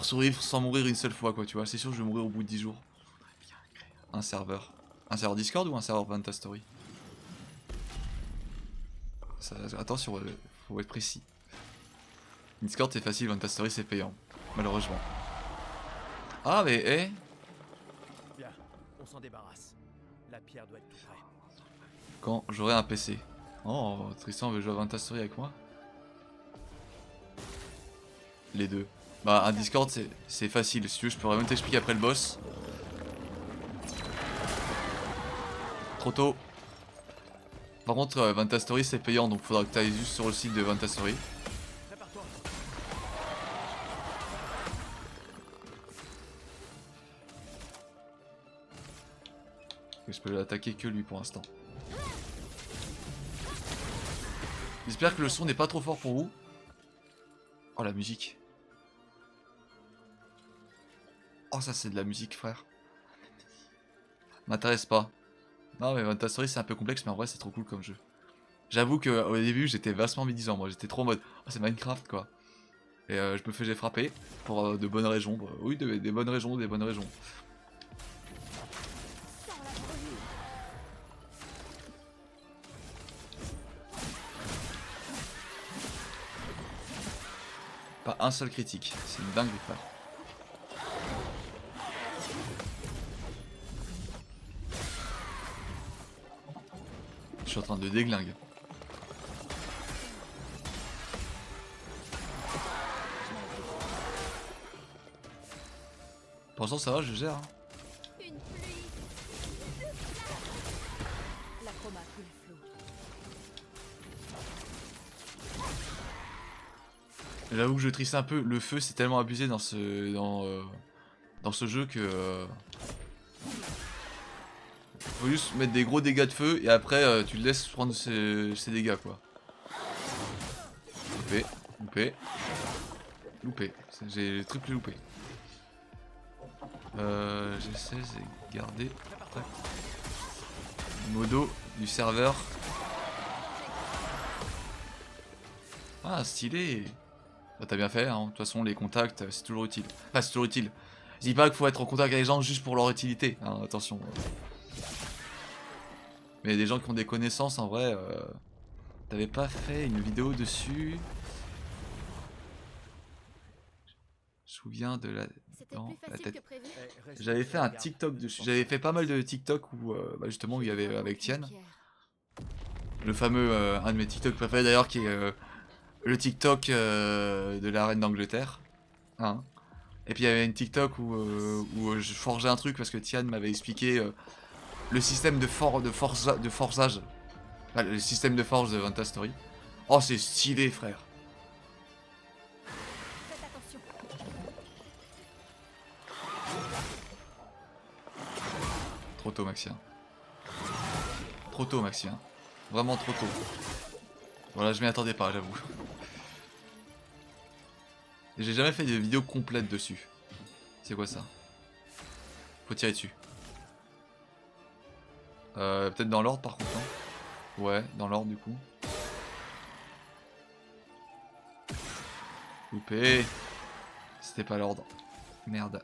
survivre sans mourir une seule fois quoi tu vois. C'est sûr que je vais mourir au bout de 10 jours. Un serveur. Un serveur Discord ou un serveur Vantastory? Attention, faut être précis. Discord c'est facile, Vantastory c'est payant. Malheureusement. Ah mais Bien, on s'en débarrasse. La pierre doit être tout près. quand j'aurai un PC. Oh, Tristan veut jouer à Vantastory avec moi? Les deux. Bah un Discord c'est facile, si tu veux je pourrais même t'expliquer après le boss. Trop tôt. Par contre Vantastory c'est payant donc faudra que tu ailles juste sur le site de Vantastory. Prépare-toi. Et je peux l'attaquer que lui pour l'instant. J'espère que le son n'est pas trop fort pour vous. Oh la musique. Oh ça c'est de la musique frère. M'intéresse pas. Non mais Vantastory c'est un peu complexe mais en vrai c'est trop cool comme jeu. J'avoue que au début j'étais vastement médisant, moi j'étais trop en mode oh, c'est Minecraft quoi. Et j'ai frappé pour de bonnes raisons. Oui des bonnes raisons, des bonnes raisons. Pas un seul critique, c'est une dingue frère. Je suis en train de déglingue. Pour l'instant ça va, je gère. Hein. Une pluie. La chroma coule flot. J'avoue que je trisse un peu, le feu c'est tellement abusé dans ce jeu que faut juste mettre des gros dégâts de feu et après tu le laisses prendre ses dégâts quoi. Loupé, loupé, loupé, j'ai triple loupé. J'essaie de garder modo du serveur. Ah stylé. Bah, t'as bien fait, hein. De toute façon les contacts c'est toujours utile. Enfin c'est toujours utile. Je dis pas qu'il faut être en contact avec les gens juste pour leur utilité, hein, attention. Mais des gens qui ont des connaissances en vrai, t'avais pas fait une vidéo dessus? Je me souviens de la... C'était Non, plus la facile tête. que prévu. J'avais fait un TikTok dessus. J'avais fait pas mal de TikTok où, bah, justement où il y avait avec Tian. Le fameux, un de mes TikTok préférés d'ailleurs, qui est le TikTok de la reine d'Angleterre. Hein. Et puis il y avait une TikTok où je forgeais un truc parce que Tian m'avait expliqué le système de forçage. Enfin, le système de forge de Vanta Story. Oh, c'est stylé, frère. Faites attention. Trop tôt, Maxien. Trop tôt, Maxien. Vraiment trop tôt. Voilà, je m'y attendais pas, j'avoue. J'ai jamais fait de vidéo complète dessus. C'est quoi ça? Faut tirer dessus. Peut-être dans l'ordre par contre, non? Ouais, dans l'ordre du coup. Loupé. C'était pas l'ordre. Merde.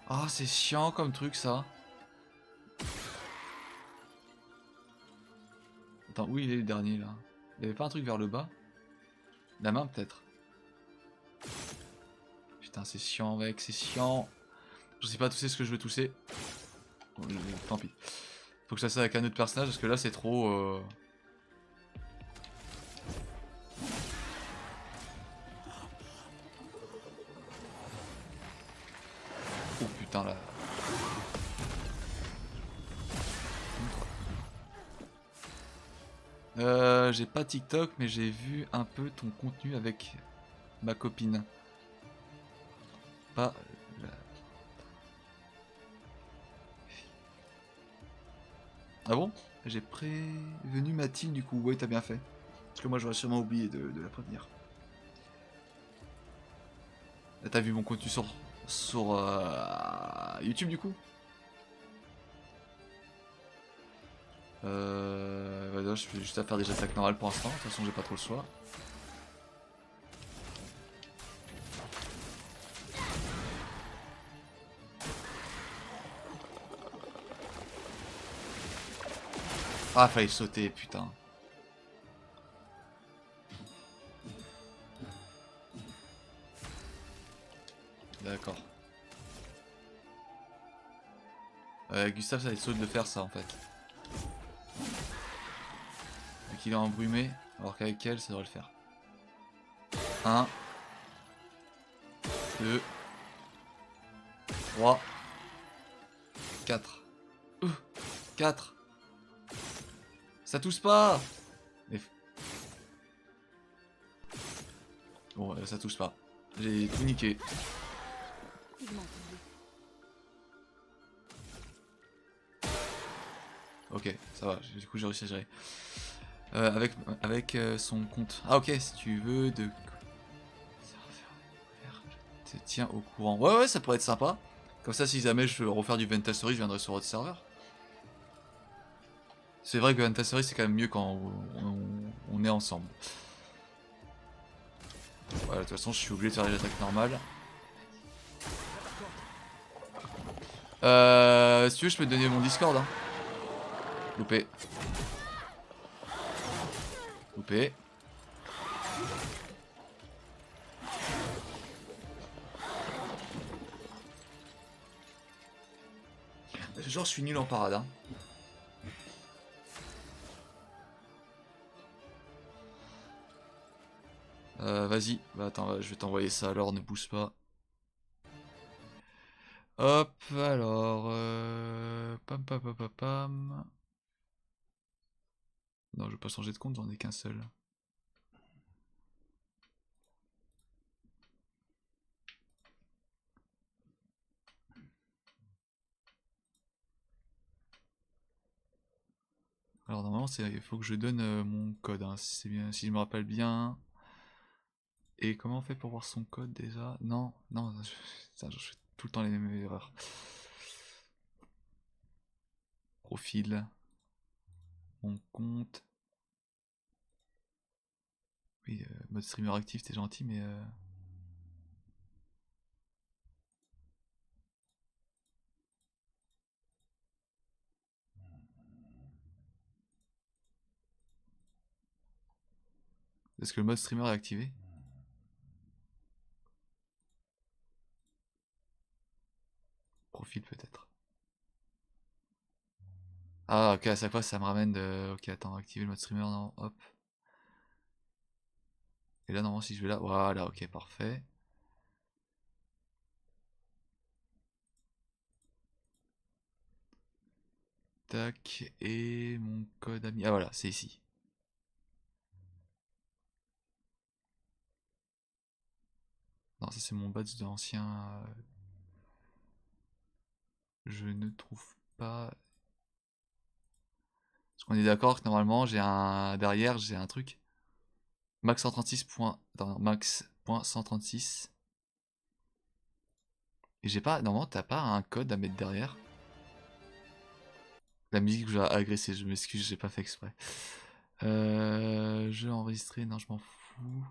Ah, c'est chiant comme truc ça. Attends, où il est le dernier là? Il y avait pas un truc vers le bas? La main peut-être? Putain, c'est chiant mec, c'est chiant. Je sais pas tousser ce que je veux tousser. Bon, tant pis. Faut que je fasse ça avec un autre personnage parce que là c'est trop... Oh putain là. J'ai pas TikTok mais j'ai vu un peu ton contenu avec ma copine. Pas... Ah bon? J'ai prévenu Mathilde du coup, ouais t'as bien fait. Parce que moi j'aurais sûrement oublié de la prévenir. T'as vu mon contenu sur YouTube du coup? Bah, je fais juste à faire des attaques normales pour l'instant, de toute façon j'ai pas trop le choix. Ah, fallait sauter, putain. D'accord. Gustave, ça va être saut de le faire ça en fait. Vu qu'il est embrumé, alors qu'avec elle, ça devrait le faire. 1, 2, 3, 4. 4. Ça touche pas. Mais... Bon, ça touche pas. J'ai tout niqué. Il m'a entendu. Ok, ça va, du coup j'ai réussi à gérer. Avec son compte. Ah ok, si tu veux de... Je te tiens au courant. Ouais ouais, ça pourrait être sympa. Comme ça, si jamais je veux refaire du Ventastory, je viendrai sur votre serveur. C'est vrai que Ventastory c'est quand même mieux quand on est ensemble. Voilà, de toute façon je suis obligé de faire des attaques normales. Si tu veux je peux te donner mon Discord hein. Loupé. Loupé. Genre je suis nul en parade hein. Vas-y, bah attends, je vais t'envoyer ça alors, ne pousse pas. Hop, alors... Pam pam pam pam pam. Non, je vais pas changer de compte, j'en ai qu'un seul. Alors normalement, il faut que je donne mon code, hein, si c'est bien, si je me rappelle bien. Et comment on fait pour voir son code déjà? Non, non, putain, je fais tout le temps les mêmes erreurs. Profil. Mon compte. Oui, mode streamer actif, t'es gentil, mais... Est-ce que le mode streamer est activé? profil peut-être. Ah ok, à chaque fois ça me ramène de... Ok, attends, activer le mode streamer, non, hop. Et là normalement si je vais là, voilà, ok, parfait. Tac, et mon code ami... Ah voilà, c'est ici. Non, ça c'est mon badge de l'ancien... Je ne trouve pas... Parce qu'on est d'accord que normalement j'ai un... Derrière j'ai un truc. Max 136. Attends, max.136. Et j'ai pas... Normalement t'as pas un code à mettre derrière. La musique que j'ai agressé, je m'excuse, j'ai pas fait exprès. Jeu enregistré, non je m'en fous.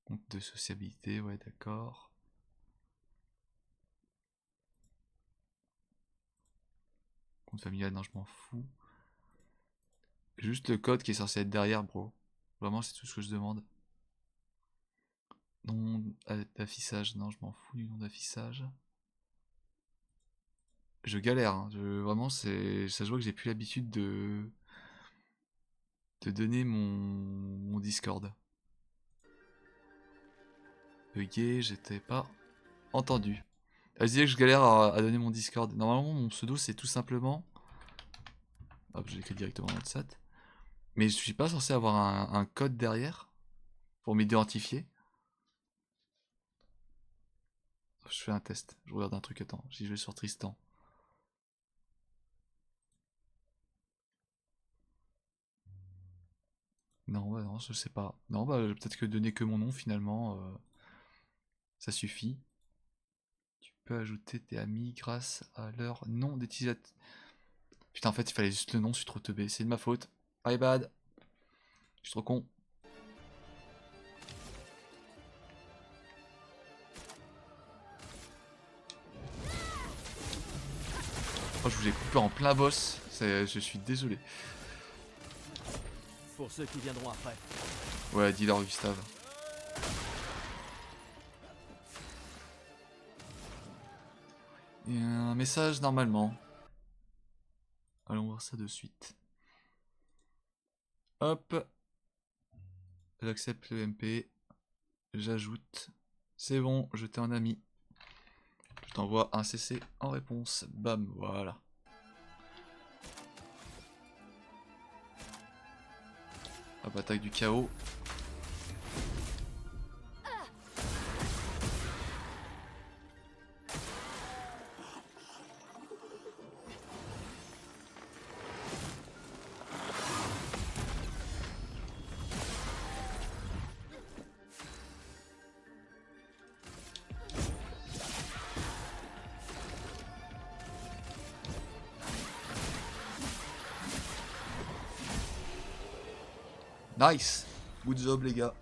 Compte de sociabilité, ouais d'accord. Compte familial, non je m'en fous. Juste le code qui est censé être derrière, bro. Vraiment c'est tout ce que je demande. Nom d'affichage, non je m'en fous du nom d'affichage. Je galère, hein. Vraiment c'est... Ça se voit que j'ai plus l'habitude de donner mon Discord. Bugué, j'étais pas entendu. Je disais que je galère à donner mon Discord. Normalement mon pseudo c'est tout simplement... Hop, je l'écris directement dans le chat. Mais je suis pas censé avoir un code derrière pour m'identifier. Je fais un test, je regarde un truc, attends, si je vais sur Tristan. Non, bah non, je sais pas. Non, bah peut-être que donner que mon nom finalement, ça suffit. Tu peux ajouter tes amis grâce à leur nom d'utilisateur. Putain, en fait, il fallait juste le nom, je suis trop teubé, c'est de ma faute. My bad. Je suis trop con. Oh, je vous ai coupé en plein boss, je suis désolé. Pour ceux qui viendront après. Ouais, dis-leur Gustave. Il y a un message normalement. Allons voir ça de suite. Hop. J'accepte le MP. J'ajoute. C'est bon, je t'ai en ami. Je t'envoie un CC en réponse. Bam, voilà. Hop, attaque du chaos. Nice. Good job les gars.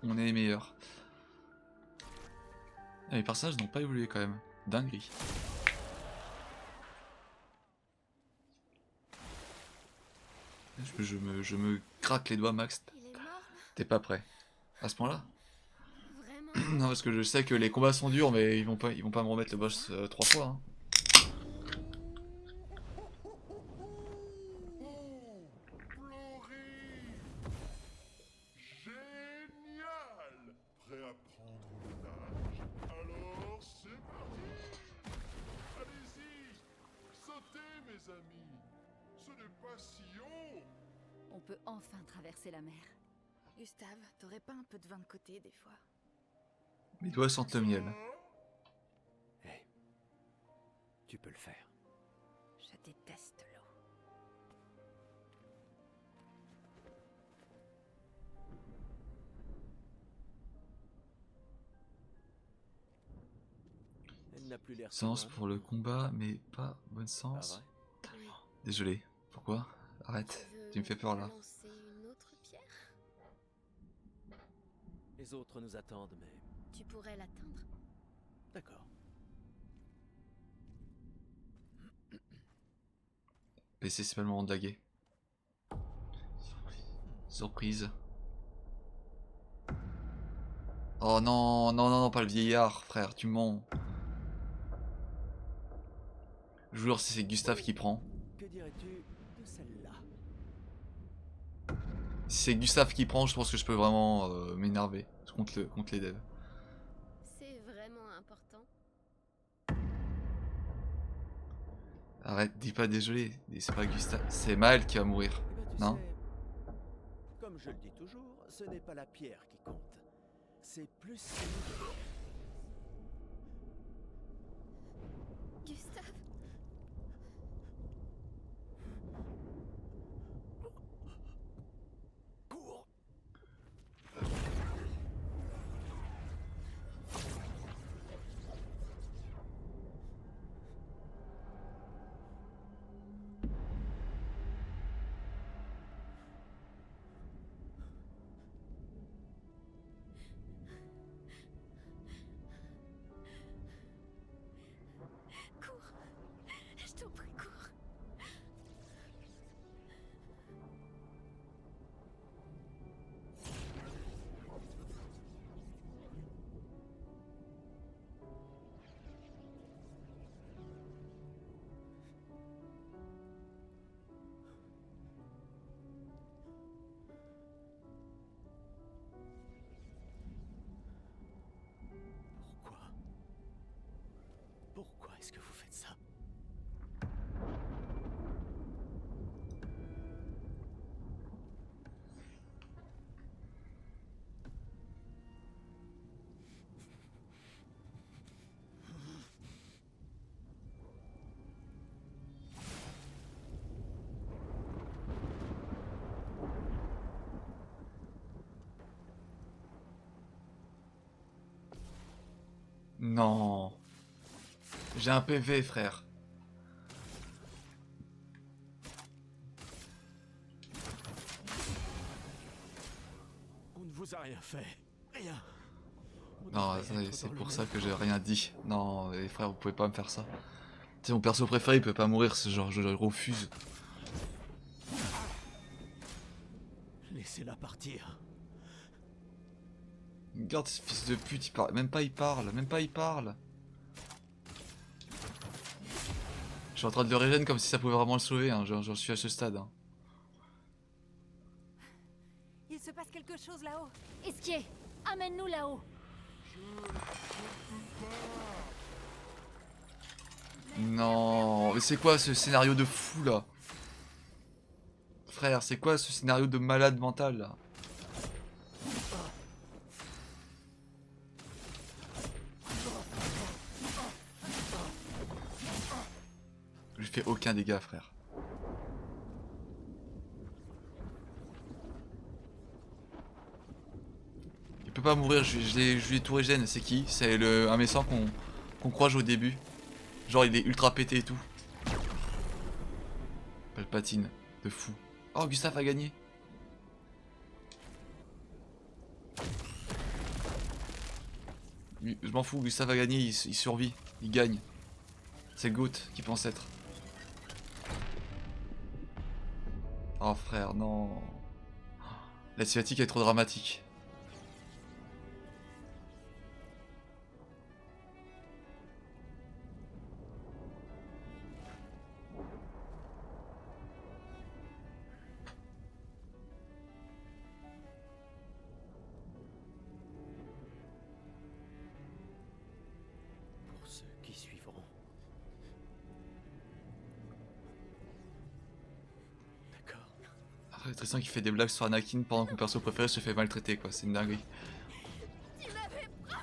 On est les meilleurs. Ah, les personnages n'ont pas évolué quand même. Dinguerie. Je me craque les doigts, Max. Il est mort là? T'es pas prêt. À ce point-là? Vraiment? Non, parce que je sais que les combats sont durs, mais ils vont pas me remettre le boss 3 fois. Hein. Génial! Prêt à prendre le nage? Alors c'est parti! Allez-y! Sautez mes amis! Ce n'est pas si haut! On peut enfin traverser la mer. Gustave, t'aurais pas un peu de vin de côté des fois? Mes doigts sentent le miel. Hey, tu peux le faire. Je déteste l'eau. Elle n'a plus l'air Sens sereine. pour le combat, mais pas bonne Pas sens. vrai? Oui. Désolé. Pourquoi? Arrête. Tu me fais peur là. Lancer une autre pierre? Les autres nous attendent, mais... Tu pourrais l'atteindre. D'accord. PC, c'est pas le moment de laguer. Surprise. Oh non, non, non, non, pas le vieillard, frère, tu mens. Je vous jure, c'est Gustave qui prend. Que dirais-tu de celle-là? Si c'est Gustave qui prend, je pense que je peux vraiment m'énerver contre les devs. C'est vraiment important. Arrête, dis pas désolé, c'est pas Gustave, c'est Maël qui va mourir. Eh ben, tu Non? sais, comme je le dis toujours, ce n'est pas la pierre qui compte. C'est plus... Gustave, Cours! cours. Je t'en prie, cours. Pourquoi? Pourquoi est-ce que vous faites ça? Non. J'ai un PV, frère. On ne vous a rien fait. Rien. On Non, devrait être c'est dans pour le ça même que j'ai camp. rien dit. Non, les frères, vous pouvez pas me faire ça. C'est mon perso préféré, il peut pas mourir, c'est genre, je refuse. Laissez-la partir. Regarde ce fils de pute, il parle. Même pas il parle, même pas il parle. Je suis en train de le régénérer comme si ça pouvait vraiment le sauver, hein. J'en suis à ce stade. Hein. Il se passe quelque chose là-haut. Esquier, amène-nous là-haut. Non, mais c'est quoi ce scénario de fou là? Frère, c'est quoi ce scénario de malade mental là? Je fais aucun dégât, frère. Il peut pas mourir, je lui ai tout régène. C'est qui? C'est un méchant qu'on croise au début. Genre il est ultra pété et tout. Palpatine, de fou. Oh, Gustave a gagné. Je m'en fous, Gustave a gagné, il survit, il gagne. C'est Goat qui pense être. Oh frère, non. La cinématique est trop dramatique. Pour ceux qui suivront. D'accord. Après, Tristan qui fait des blagues sur Anakin pendant que mon perso préféré se fait maltraiter, quoi. C'est une dinguerie. Tu m'avais promis.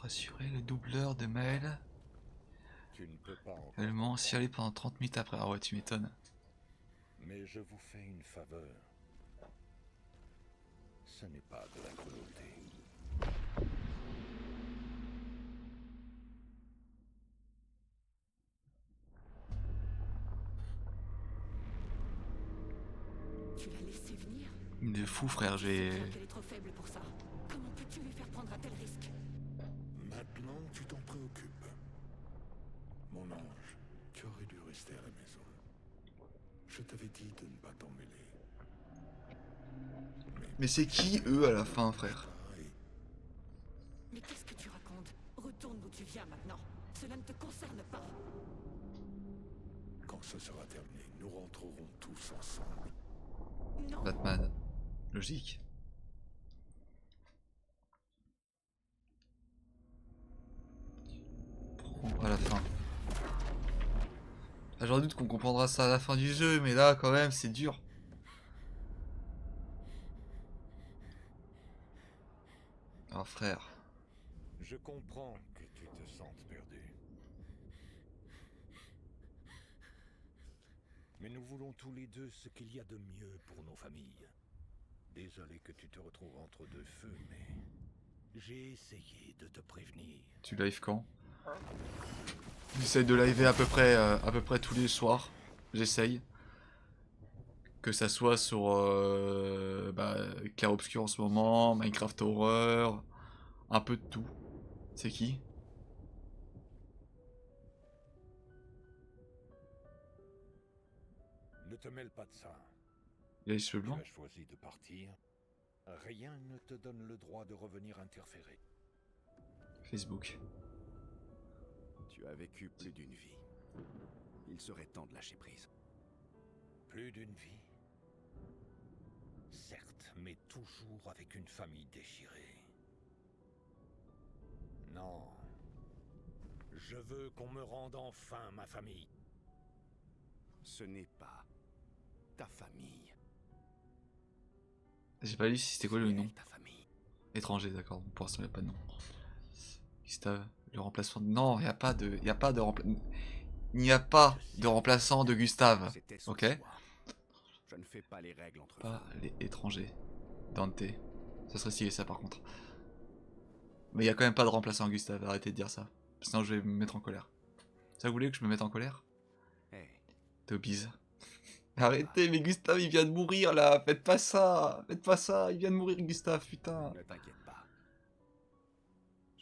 rassurer le doubleur de Maël. Tu ne peux pas encore. Elle ment chialer pendant 30 minutes après. Ah ouais, tu m'étonnes. Mais je vous fais une faveur. Ce n'est pas de la cruauté. Tu l'as laissé venir? De fou, frère, j'ai. Tu sais bien qu'elle est trop faible pour ça. Comment peux-tu lui faire prendre un tel risque? Maintenant, tu t'en préoccupes. Mon ange, tu aurais dû rester à la maison. Je t'avais dit de ne pas t'en mêler. Mais c'est qui eux à la fin, frère? Pareil. Mais qu'est-ce que tu racontes? Retourne d'où tu viens maintenant. Cela ne te concerne pas. Quand ce sera terminé, nous rentrerons tous ensemble. Non. Batman. Logique. Pourquoi à la fin? Ah, j'en doute qu'on comprendra ça à la fin du jeu, mais là, quand même, c'est dur. Ah, frère. Je comprends que tu te sentes perdu. Mais nous voulons tous les deux ce qu'il y a de mieux pour nos familles. Désolé que tu te retrouves entre deux feux, mais j'ai essayé de te prévenir. Tu live quand? J'essaye de liver à peu près tous les soirs. J'essaye. Que ça soit sur Clair Obscur en ce moment, Minecraft Horror, un peu de tout. C'est qui? Ne te mêle pas de ça. Il a les cheveux Tu blancs? as choisi de partir. Rien ne te donne le droit de revenir interférer. Facebook. Tu as vécu plus d'une vie. Il serait temps de lâcher prise. Plus d'une vie. Certes, mais toujours avec une famille déchirée. Non. Je veux qu'on me rende enfin ma famille. Ce n'est pas ta famille. J'ai pas lu si c'était quoi le nom. Ta famille. Étranger, d'accord. Pour l'instant, il n'y a pas de nom. Gustave, le remplaçant. Non, il n'y a pas de. Il n'y a pas de Il n'y a pas de remplaçant de Gustave. C'était son Ok? choix. Je ne fais pas les règles entre Pas femmes. les étrangers. Dante. Ça serait stylé ça par contre. Mais il n'y a quand même pas de remplaçant Gustave, arrêtez de dire ça. Sinon je vais me mettre en colère. Ça vous voulez que je me mette en colère? Hey, Tobies. Arrêtez, mais Gustave il vient de mourir là, faites pas ça, il vient de mourir Gustave, putain. ne t'inquiète pas.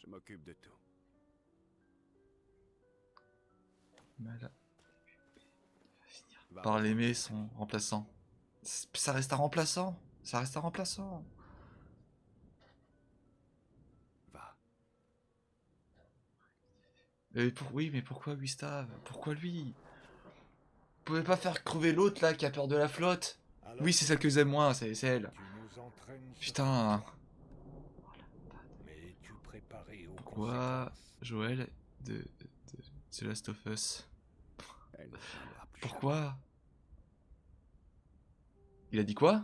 Je m'occupe de tout. Mal. Va Par rejoindre l'aimer ta son famille. remplaçant. Ça reste un remplaçant, ça reste un remplaçant. Va. Oui, mais pourquoi Gustave? Pourquoi lui? Vous pouvez pas faire crever l'autre là qui a peur de la flotte? Alors Oui, c'est celle que j'aime moins, c'est elle. tu nous entraînes sur Putain. Mais es-tu préparé aux Pourquoi conséquences? Joël de The Last of Us? Elle ne viendra plus Pourquoi? Il a dit quoi?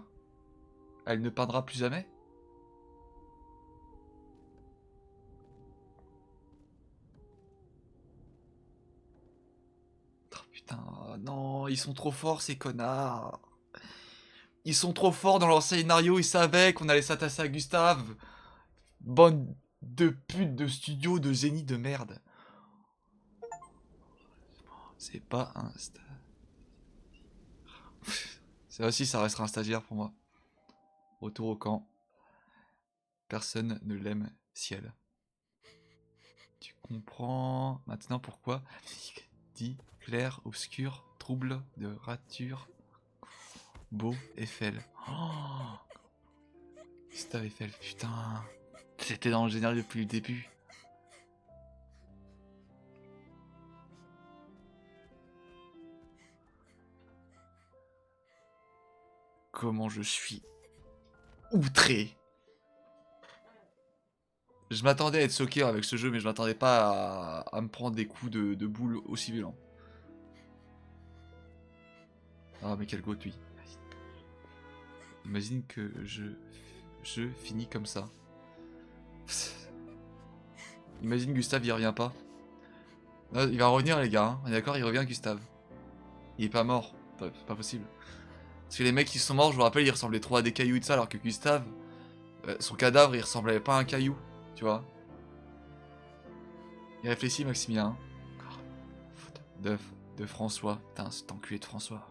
Elle ne peindra plus jamais? Oh putain, non, ils sont trop forts ces connards. Ils sont trop forts dans leur scénario, ils savaient qu'on allait s'attacher à Gustave. Bonne de pute de studio de génie de merde. C'est pas un ça aussi, ça restera un stagiaire pour moi. Retour au camp. Personne ne l'aime, ciel. Tu comprends maintenant pourquoi dit clair, obscur, trouble, de rature, beau, Eiffel. Oh Gustave Eiffel, putain. C'était dans le générique depuis le début. Comment je suis outré. Je m'attendais à être choqué avec ce jeu, mais je m'attendais pas à me prendre des coups de boule aussi violents. Ah mais quel goût, lui. Imagine que je finis comme ça. Imagine Gustave il revient pas. Là, il va revenir les gars, hein. On est d'accord, il revient Gustave. Il est pas mort, c'est pas possible. Parce que les mecs qui sont morts, je vous rappelle, ils ressemblaient trop à des cailloux et tout ça, alors que Gustave, son cadavre il ressemblait pas à un caillou, tu vois. Il réfléchit Maximilien. De François, putain cet enculé de François.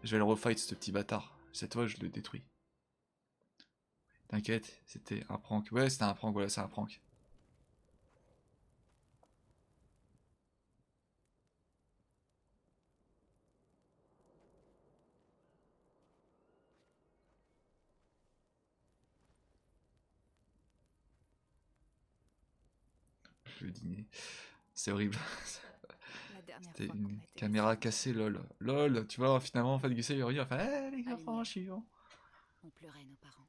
Je vais le refight ce petit bâtard, cette fois je le détruis. T'inquiète, c'était un prank. Ouais, c'était un prank, voilà, c'est un prank. Le dîner. C'est horrible. C'était une caméra cassée, lol. Lol, tu vois, finalement, en fait, Gustave il revient, il fait, les gars, franchement. On pleurait nos parents.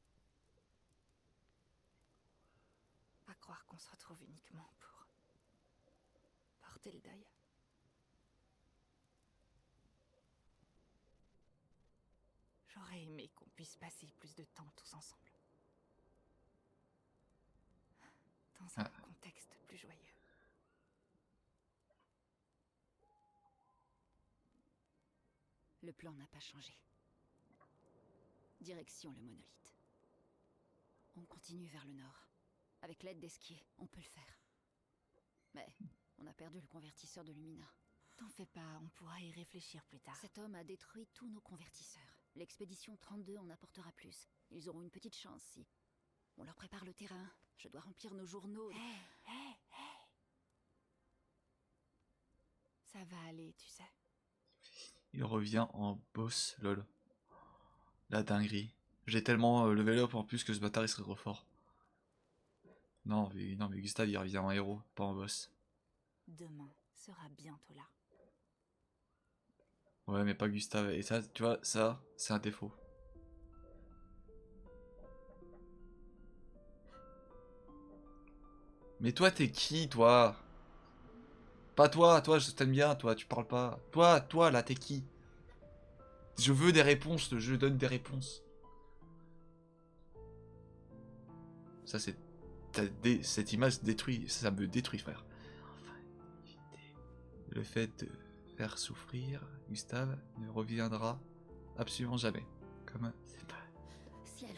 Pas croire qu'on se retrouve uniquement pour porter le deuil. J'aurais aimé qu'on puisse passer plus de temps tous ensemble. Dans un contexte plus joyeux. Le plan n'a pas changé. Direction le monolithe. On continue vers le nord. Avec l'aide d'Esquier, on peut le faire. Mais on a perdu le convertisseur de Lumina. T'en fais pas, on pourra y réfléchir plus tard. Cet homme a détruit tous nos convertisseurs. L'expédition 32 en apportera plus. Ils auront une petite chance si... On leur prépare le terrain. Je dois remplir nos journaux. Hé. Ça va aller, tu sais. Il revient en boss, lol. La dinguerie. J'ai tellement level up en plus que ce bâtard il serait trop fort. Non mais Gustave il revient en héros, pas en boss. Demain sera bientôt là. Ouais mais pas Gustave. Et ça, tu vois, ça, c'est un défaut. Mais toi t'es qui toi? Pas toi, je t'aime bien, toi, tu parles pas. Toi là t'es qui? Je veux des réponses, je donne des réponses. Ça c'est... Cette image détruit, ça me détruit frère. Enfin, le fait de faire souffrir, Gustave ne reviendra absolument jamais. Comme Ciel.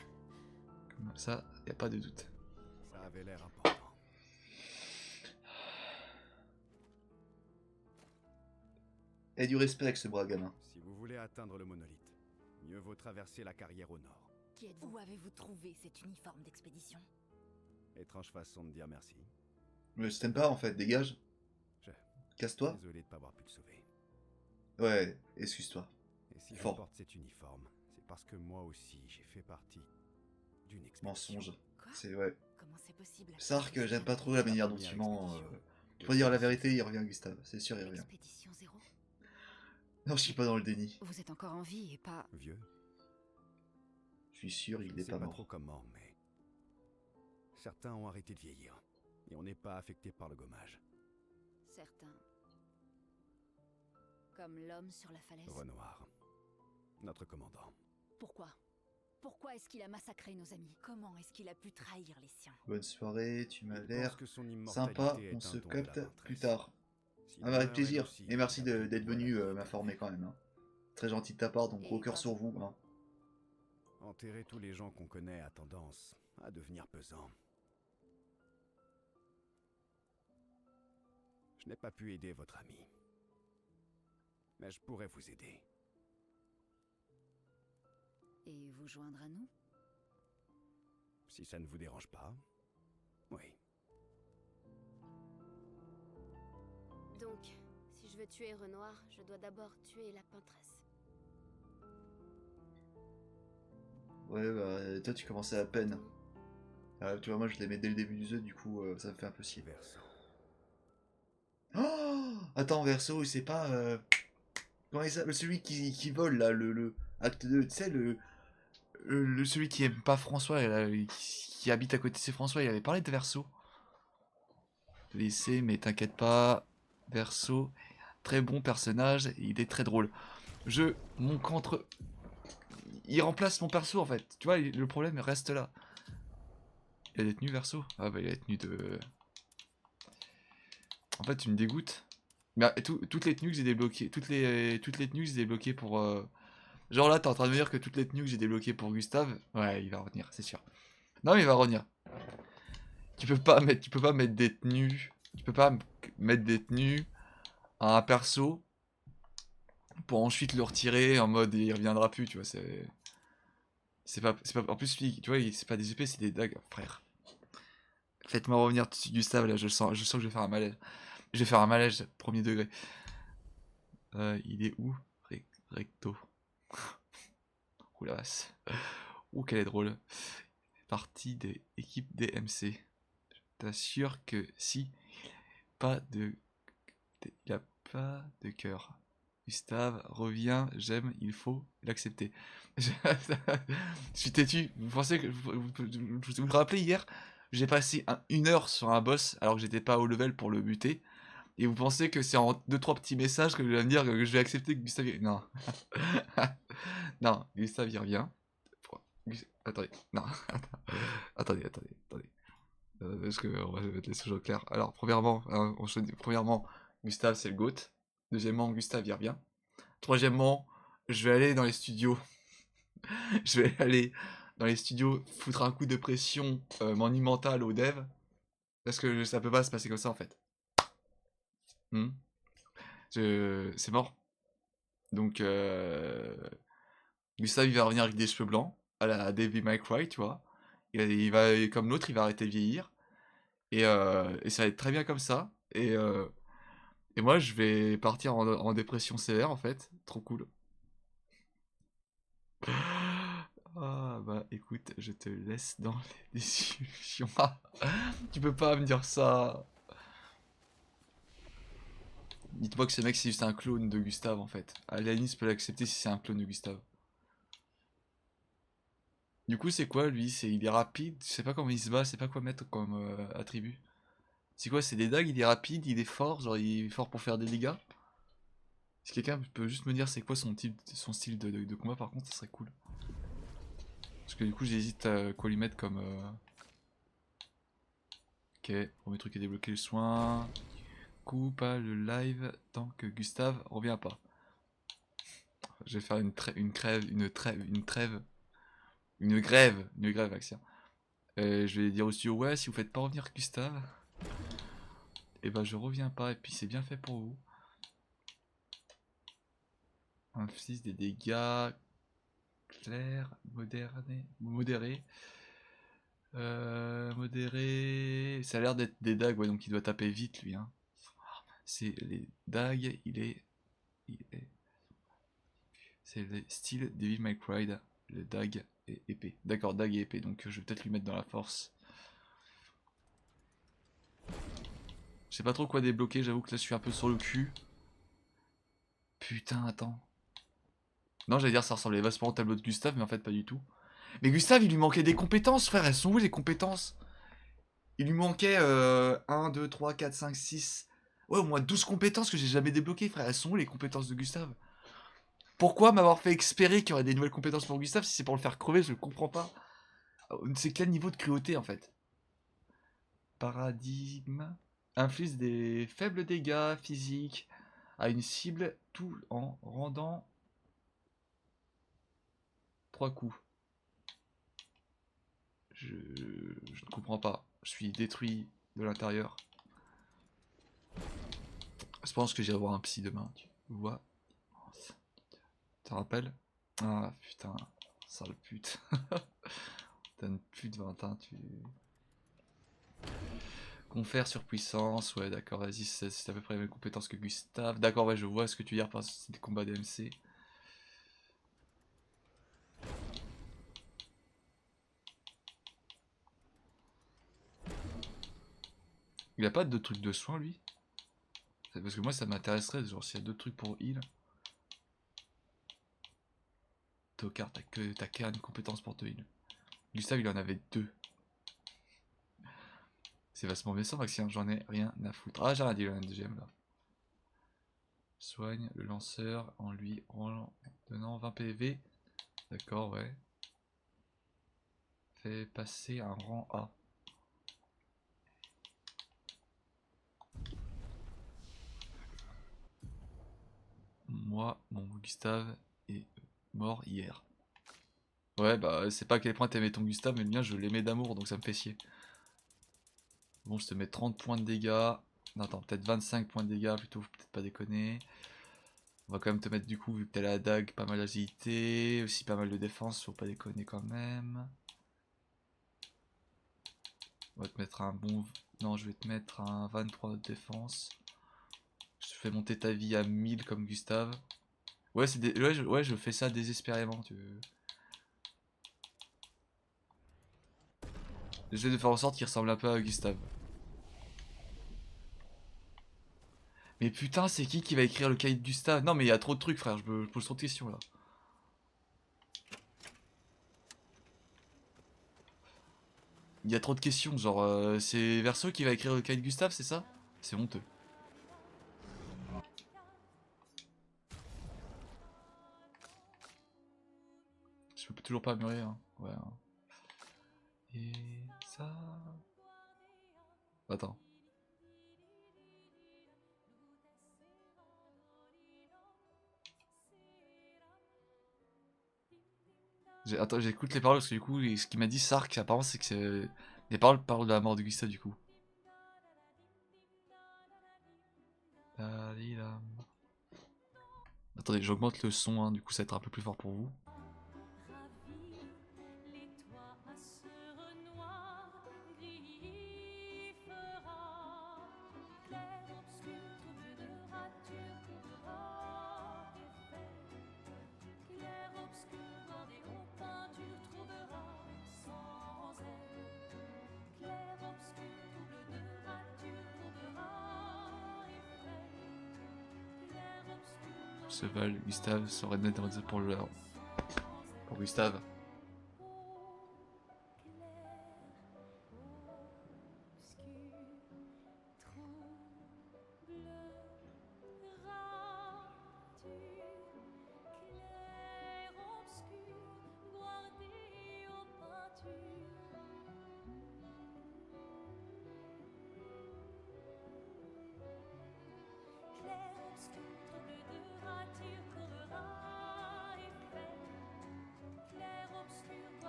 Comme ça, y a pas de doute. Ça avait l'air important. Et du respect avec ce bras gamin. Si vous voulez atteindre le monolithe, mieux vaut traverser la carrière au nord. Qui êtes-vous? Où avez-vous trouvé cet uniforme d'expédition? Étrange façon de dire merci. Mais je t'aime pas en fait, dégage. Casse-toi. Désolé de pas avoir pu te sauver. Ouais, excuse-toi. Et si je Fort. porte cet uniforme, c'est parce que moi aussi j'ai fait partie d'une expédition. Mensonge. Quoi? C'est ouais. Comment c'est possible? Sark, j'aime pas trop la manière dont tu mens. Pour dire la vérité, il revient Gustave. C'est sûr, il revient. Expédition 0. Non, je suis pas dans le déni. Vous êtes encore en vie et pas... Vieux. Je suis sûr, il Je est sais pas pas mort. trop comment, mais certains ont arrêté de vieillir et on n'est pas affecté par le gommage. Certains. Comme l'homme sur la falaise. Renoir, notre commandant. Pourquoi? Pourquoi est-ce qu'il a massacré nos amis? Comment est-ce qu'il a pu trahir les siens? Bonne soirée, tu m'as Il l'air pense que son sympa, immortalité est on un se don de la capte maîtresse. plus tard. S'il Ah bah avec meurt, plaisir, elle aussi, et merci elle a d'être pris venu goût à la m'informer vérité. quand même. Hein. Très gentil de ta part, donc gros Et cœur pas sur vous. vous. Hein. Enterrer tous les gens qu'on connaît a tendance à devenir pesant. Je n'ai pas pu aider votre ami. Mais je pourrais vous aider. Et vous joindre à nous? Si ça ne vous dérange pas. Oui. Donc, si je veux tuer Renoir, je dois d'abord tuer la peintresse. Ouais, bah toi tu commençais à peine. Tu vois, moi je l'aimais dès le début du jeu, du coup ça me fait un peu chier. Verso. Oh attends, Verso, c'est pas. Comment il s'appelle? Celui qui vole là, le acte 2, tu sais, celui qui aime pas François, qui habite à côté de ses François, il avait parlé de Verso. Laissez, mais t'inquiète pas, Verso, très bon personnage, il est très drôle. Mon contre. Il remplace mon perso en fait, tu vois, le problème reste là. Il a détenu Verso? Ah bah il a détenu de En fait, tu me dégoûtes. Bah, toutes les tenues que j'ai débloquées, toutes les tenues que j'ai débloquées pour... Genre là, t'es en train de me dire que toutes les tenues que j'ai débloquées pour Gustave, ouais, il va revenir, c'est sûr. Non, mais il va revenir. Tu peux pas mettre des tenues, tu peux pas mettre des tenues à un perso pour ensuite le retirer en mode il reviendra plus, tu vois, c'est pas, en plus lui, tu vois, c'est pas des épées, c'est des dagues, frère. Faites-moi revenir tout de suite Gustave, là, je sens que je vais faire un malaise. Je vais faire un malaise, premier degré. Il est où? Recto. Ouh la vache. Ouh, qu'elle est drôle. Partie des équipes DMC. T'assures que si, pas de... Il a pas de cœur. Gustave, reviens, j'aime, il faut l'accepter. Je suis têtu. Vous pensez que... vous rappelez hier, j'ai passé 1 heure sur un boss alors que j'étais pas au level pour le buter. Et vous pensez que c'est en 2-3 petits messages que je vais me dire que je vais accepter que Gustave... Non. Non, Gustave il revient. Attendez, non. Attendez. Parce que on va mettre les choses au clair. Alors, premièrement, hein, premièrement, Gustave c'est le GOAT. Deuxièmement, Gustave il revient. Troisièmement, je vais aller dans les studios. Je vais aller dans les studios foutre un coup de pression monumentale aux devs. Parce que ça peut pas se passer comme ça en fait. C'est mort. Donc, Gustave il va revenir avec des cheveux blancs, à la Devil May Cry, tu vois. Il va, comme l'autre, il va arrêter de vieillir. Et ça va être très bien comme ça. Et moi, je vais partir en dépression sévère, en fait. Trop cool. Ah, bah écoute, je te laisse dans les discussions. Tu peux pas me dire ça. Dites-moi que ce mec, c'est juste un clone de Gustave, en fait. Alanis peut l'accepter si c'est un clone de Gustave. Du coup, c'est quoi, lui? Il est rapide, je sais pas comment il se bat, je sais pas quoi mettre comme attribut. C'est quoi? C'est des dagues, il est rapide, il est fort, genre il est fort pour faire des dégâts? Si quelqu'un peut juste me dire c'est quoi son style de combat, par contre, ça serait cool. Parce que du coup, j'hésite à quoi lui mettre comme... Ok, premier truc est débloquer le soin. Coup, pas le live tant que Gustave revient pas. Je vais faire une grève, Axia. Je vais dire au studio, ouais, si vous faites pas revenir Gustave, et ben je reviens pas, et puis c'est bien fait pour vous. Un 6 des dégâts clairs, modérés. Modéré. Ça a l'air d'être des dagues, ouais, donc il doit taper vite lui. Hein. C'est les dagues, c'est le style Devil May Cry, le dague et épée. D'accord, dague et épée, donc je vais peut-être lui mettre dans la force. Je sais pas trop quoi débloquer, j'avoue que là je suis un peu sur le cul. Putain, attends. Non, j'allais dire ça ressemblait vachement au tableau de Gustave, mais en fait pas du tout. Mais Gustave, il lui manquait des compétences, frère, elles sont où les compétences? Il lui manquait 1, 2, 3, 4, 5, 6... Ouais, au moins 12 compétences que j'ai jamais débloquées, frère. Elles sont où les compétences de Gustave? Pourquoi m'avoir fait espérer qu'il y aurait des nouvelles compétences pour Gustave si c'est pour le faire crever? Je ne comprends pas. C'est quel niveau de cruauté, en fait? Paradigme. Inflige des faibles dégâts physiques à une cible tout en rendant 3 coups. Je ne comprends pas. Je suis détruit de l'intérieur. Je pense que j'irai voir un psy demain, tu vois. Tu te rappelles? Ah putain, sale pute. T'as une pute 21, tu... Confère sur puissance, ouais d'accord, vas-y, c'est à peu près les mêmes compétences que Gustave. D'accord, ouais, je vois ce que tu veux dire par c'est des combats DMC. Il a pas d'autres trucs de soins, lui? Parce que moi, ça m'intéresserait, genre, s'il y a d'autres trucs pour heal. Tocard, t'as qu'une compétence pour te heal. Gustave, il en avait 2. C'est vachement blessant, Maxime, j'en ai rien à foutre. Ah, j'ai rien dit, il y en a un deuxième, là. Soigne le lanceur en lui donnant 20 PV. D'accord, ouais. Fait passer un rang A. Moi, mon Gustave est mort hier. Ouais, bah, c'est pas à quel point t'aimais ton Gustave, mais le mien, je l'aimais d'amour, donc ça me fait chier. Bon, je te mets 30 points de dégâts. Non, attends, peut-être 25 points de dégâts, plutôt, faut peut-être pas déconner. On va quand même te mettre, du coup, vu que t'as la dague, pas mal d'agilité, aussi pas mal de défense, faut pas déconner quand même. On va te mettre un bon... Non, je vais te mettre un 23 de défense. Je fais monter ta vie à 1000 comme Gustave. Ouais, ouais, je fais ça désespérément. J'essaie de faire en sorte qu'il ressemble un peu à Gustave. Mais putain, c'est qui va écrire le cahier de Gustave? Non, mais il y a trop de trucs, frère. Je pose trop de questions là. Il y a trop de questions. Genre, c'est Verso qui va écrire le cahier de Gustave, c'est ça? C'est honteux. Je peux toujours pas mûrir. Hein. Ouais. Hein. Et ça. Attends. Attends, j'écoute les paroles parce que du coup, ce qu'il m'a dit Sark, apparemment, c'est que les paroles parlent de la mort de Gustave du coup. Attendez, j'augmente le son, hein, du coup ça va être un peu plus fort pour vous. Cheval, Gustave, serait net pour le... Pour Gustave.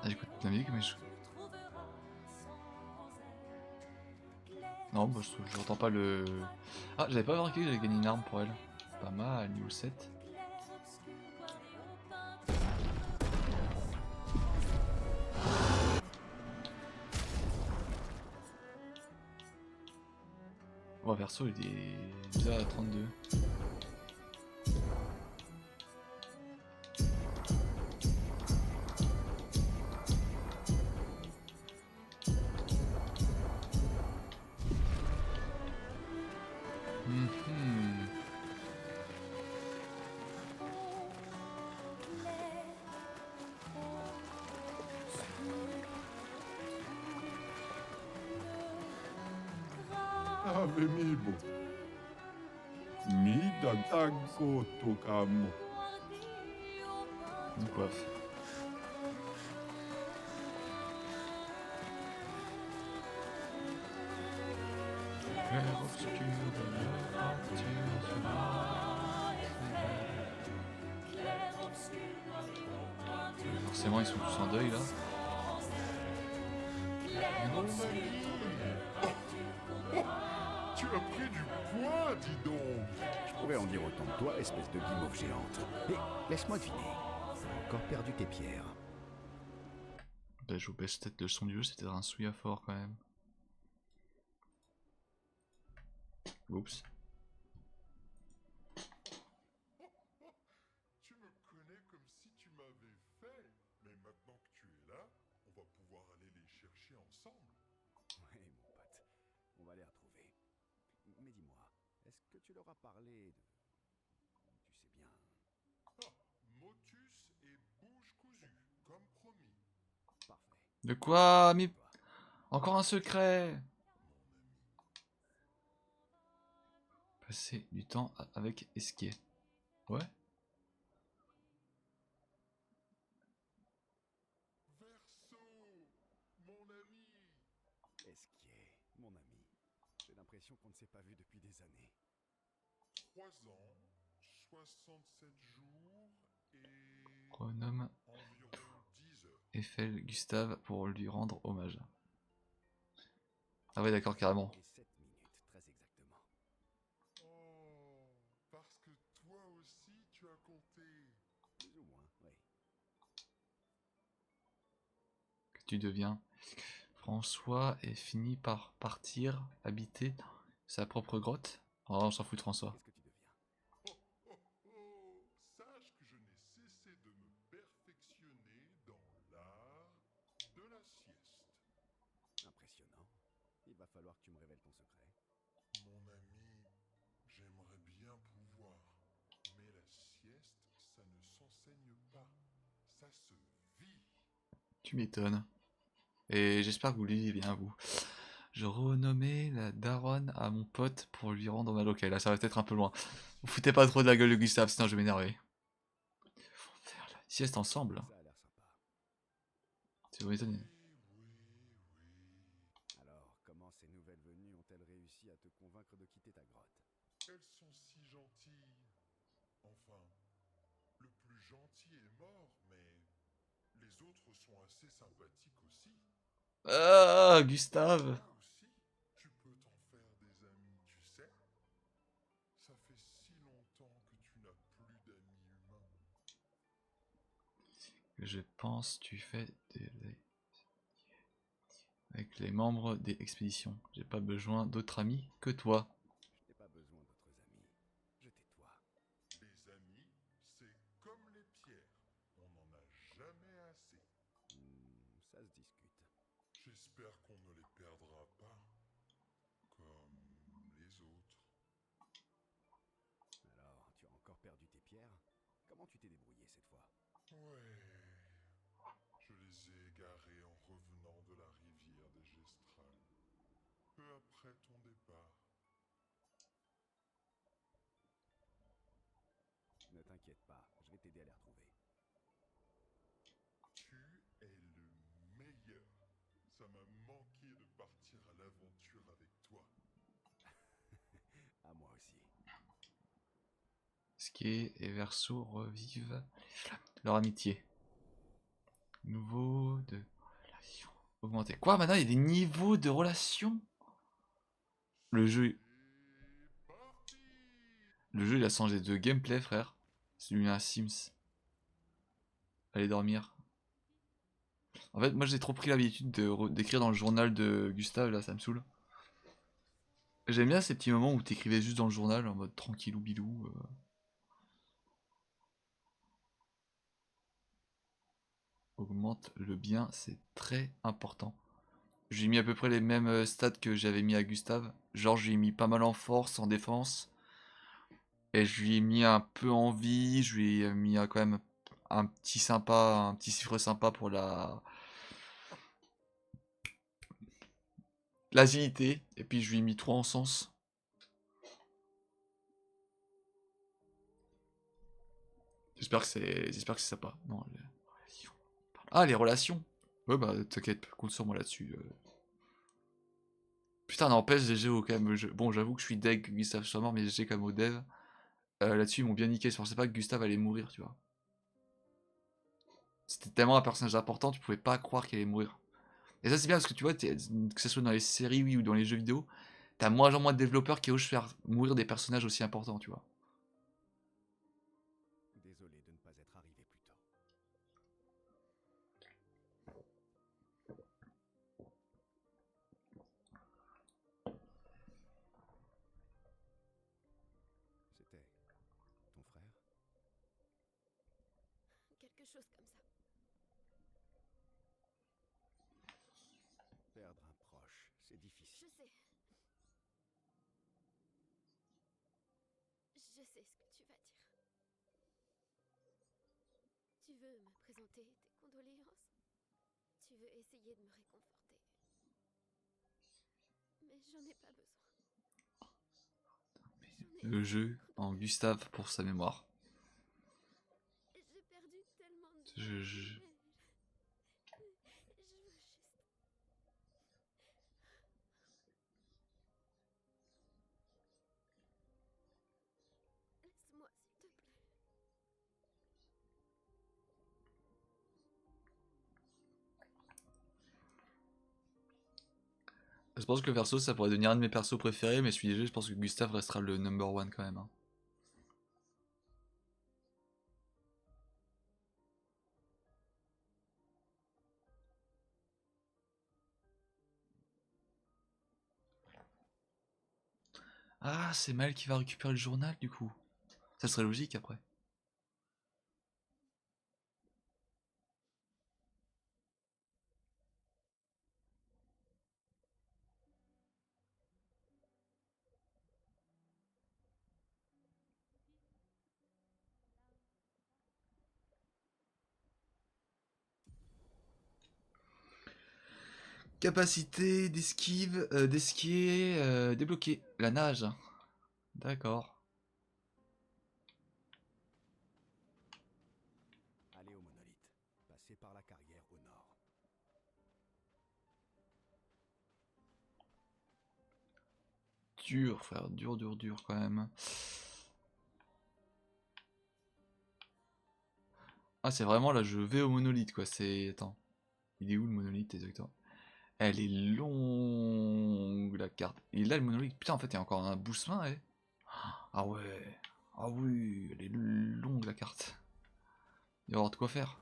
Ah, j'écoute la musique, mais je... Non, bah, je n'entends pas le... Ah, j'avais pas remarqué que j'avais gagné une arme pour elle. Pas mal, niveau 7. Oh, perso, il est déjà à 32. Avemibo. Mida tango tokamo. Une coiffe. Clair obscur de la forcément, ils sont tous en deuil là. Tu as pris du poids, dis donc. Je pourrais en dire autant de toi, espèce de guimauve géante. Mais laisse-moi deviner. T'as encore perdu tes pierres. Bah, je baisse peut-être le son du jeu, c'était un souillard fort quand même. Oups. Tu me connais comme si tu m'avais fait. Mais maintenant que tu es là, on va pouvoir aller les chercher ensemble. Ouais, mon pote. On va les retrouver. Mais dis-moi, est-ce que tu leur as parlé de... Tu sais bien... Ah, motus et bouche cousue, comme promis. Parfait. De quoi, mais... Encore un secret. Passer du temps avec Esquier. Ouais. Verso, mon ami. Esquier, mon ami. J'ai l'impression qu'on ne s'est pas vu depuis des années. 3 ans, 67 jours et Renomme environ 10 heures. Eiffel Gustave pour lui rendre hommage. Ah ouais, d'accord, carrément. Et 7 minutes, très exactement. Oh, parce que toi aussi tu as compté. Plus ou moins, oui. Que tu deviens. François est fini par partir habiter sa propre grotte. Oh, on s'en fout de François. Qu'est-ce que tu deviens? Oh, oh, oh, sache que je n'ai cessé de me perfectionner dans l'art de la sieste. Impressionnant. Il va falloir que tu me révèles ton secret. Mon ami, j'aimerais bien pouvoir, mais la sieste, ça ne s'enseigne pas, ça se vit. Tu m'étonnes. Et j'espère que vous vivez bien, vous. Je renommais la daronne à mon pote pour lui rendre hommage. Ok, là ça va peut-être un peu loin. Vous foutez pas trop de la gueule de Gustave, sinon je vais m'énerver. Faire la sieste ensemble. Ça a l'air sympa. C'est vous m'étonner. Alors, comment ces nouvelles venues ont-elles réussi à te convaincre de quitter ta grotte? Elles sont si gentilles. Enfin, le plus gentil est mort, mais les autres sont assez sympathiques aussi. Ah, Gustave. Toi aussi, tu peux t'en faire des amis, tu sais. Ça fait si longtemps que tu n'as plus d'amis humains. Je pense tu fais avec les membres des expéditions. J'ai pas besoin d'autres amis que toi. Je n'ai pas besoin d'autres amis. Je tais-toi. Les amis, c'est comme les pierres. On n'en a jamais assez. Ça se discute. J'espère qu'on ne les perdra pas. Comme les autres. Alors, tu as encore perdu tes pierres? Comment tu t'es débrouillé cette fois? Ouais. Je les ai égarés en revenant de la rivière des Gestrales. Peu après ton départ. Ne t'inquiète pas, je vais t'aider à les retrouver. Tu es le meilleur. Ça m'a manqué de partir à l'aventure avec toi. À moi aussi. Skier et Verseau revivent leur amitié. Nouveau de relation augmenté. Quoi, maintenant il y a des niveaux de relation? Le jeu, C'est parti. le jeu il a changé de gameplay, frère. C'est devenu un Sims. Allez dormir. En fait, moi j'ai trop pris l'habitude d'écrire dans le journal de Gustave, là ça me saoule. J'aime bien ces petits moments où t'écrivais juste dans le journal en mode tranquillou bilou. Augmente le bien, c'est très important. J'ai mis à peu près les mêmes stats que j'avais mis à Gustave. Genre, je lui ai mis pas mal en force, en défense. Et je lui ai mis un peu en vie. Je lui ai mis quand même un petit sympa, un petit chiffre sympa pour l'agilité. Et puis je lui ai mis 3 en sens. J'espère que c'est sympa. Non, ah, les relations. Ouais, bah t'inquiète, compte sur moi là-dessus. Putain, n'empêche, GG quand même. Bon, j'avoue que je suis deg que Gustave soit mort, mais GG quand même au dev. Là-dessus, ils m'ont bien niqué. Je pensais pas que Gustave allait mourir, tu vois. C'était tellement un personnage important, tu pouvais pas croire qu'il allait mourir. Et ça, c'est bien parce que tu vois, que ce soit dans les séries, oui, ou dans les jeux vidéo, t'as moins en moins de développeurs qui osent faire mourir des personnages aussi importants, tu vois. Désolé de ne pas être arrivé plus tôt. C'était ton frère? Quelque chose comme ça. Perdre un proche, c'est difficile. Je sais. Je sais ce que tu vas dire. Tu veux me présenter tes condoléances? Tu veux essayer de me réconforter? Mais j'en ai pas besoin. Le jeu en Gustave pour sa mémoire. J'ai perdu tellement de Je- gens, je- mais je veux juste... Laisse-moi, s'il te plaît. Je pense que perso ça pourrait devenir un de mes persos préférés, mais celui des jeux, je pense que Gustave restera le number one quand même. Hein. Ah, c'est Mal qui va récupérer le journal du coup. Ça serait logique après. Capacité d'esquive, d'esquier, débloquée. La nage. D'accord. Allez au monolithe. Passez par la carrière au nord. Dur, frère. Dur, dur, dur quand même. Ah, c'est vraiment là, je vais au monolithe quoi. C'est. Attends. Il est où le monolithe exactement? Elle est longue la carte. Et là, le monolithe. Putain, en fait, il y a encore un boost-main, eh. Ah ouais. Ah oui, elle est longue la carte. Il va y avoir de quoi faire.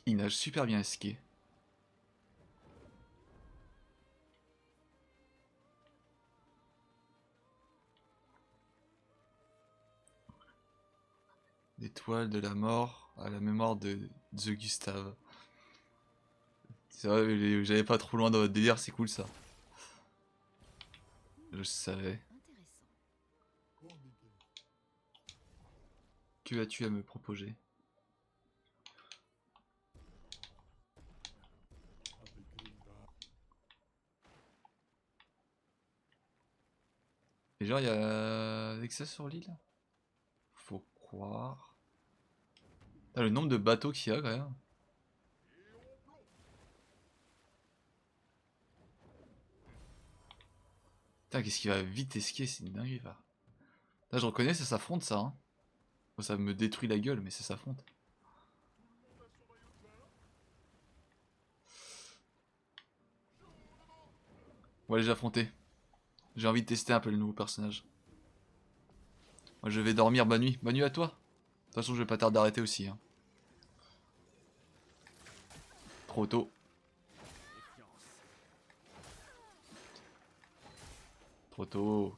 Il nage super bien à skier. L'étoile de la mort à la mémoire de The Gustave. C'est vrai, j'allais pas trop loin dans votre délire, c'est cool ça. Je savais. Intéressant. Que as-tu à me proposer? Et genre, il y a Alexa sur l'île? Faut croire. Ah, le nombre de bateaux qu'il y a quand même. Putain, qu'est-ce qu'il va vite esquier, c'est une dinguerie, va. Là, je reconnais, ça s'affronte ça. Hein. Bon, ça me détruit la gueule, mais ça s'affronte. On va les affronter. J'ai envie de tester un peu le nouveau personnage. Moi, je vais dormir, bonne nuit. Bonne nuit à toi. De toute façon, je vais pas tarder d'arrêter aussi. Hein. Trop tôt. Trop tôt.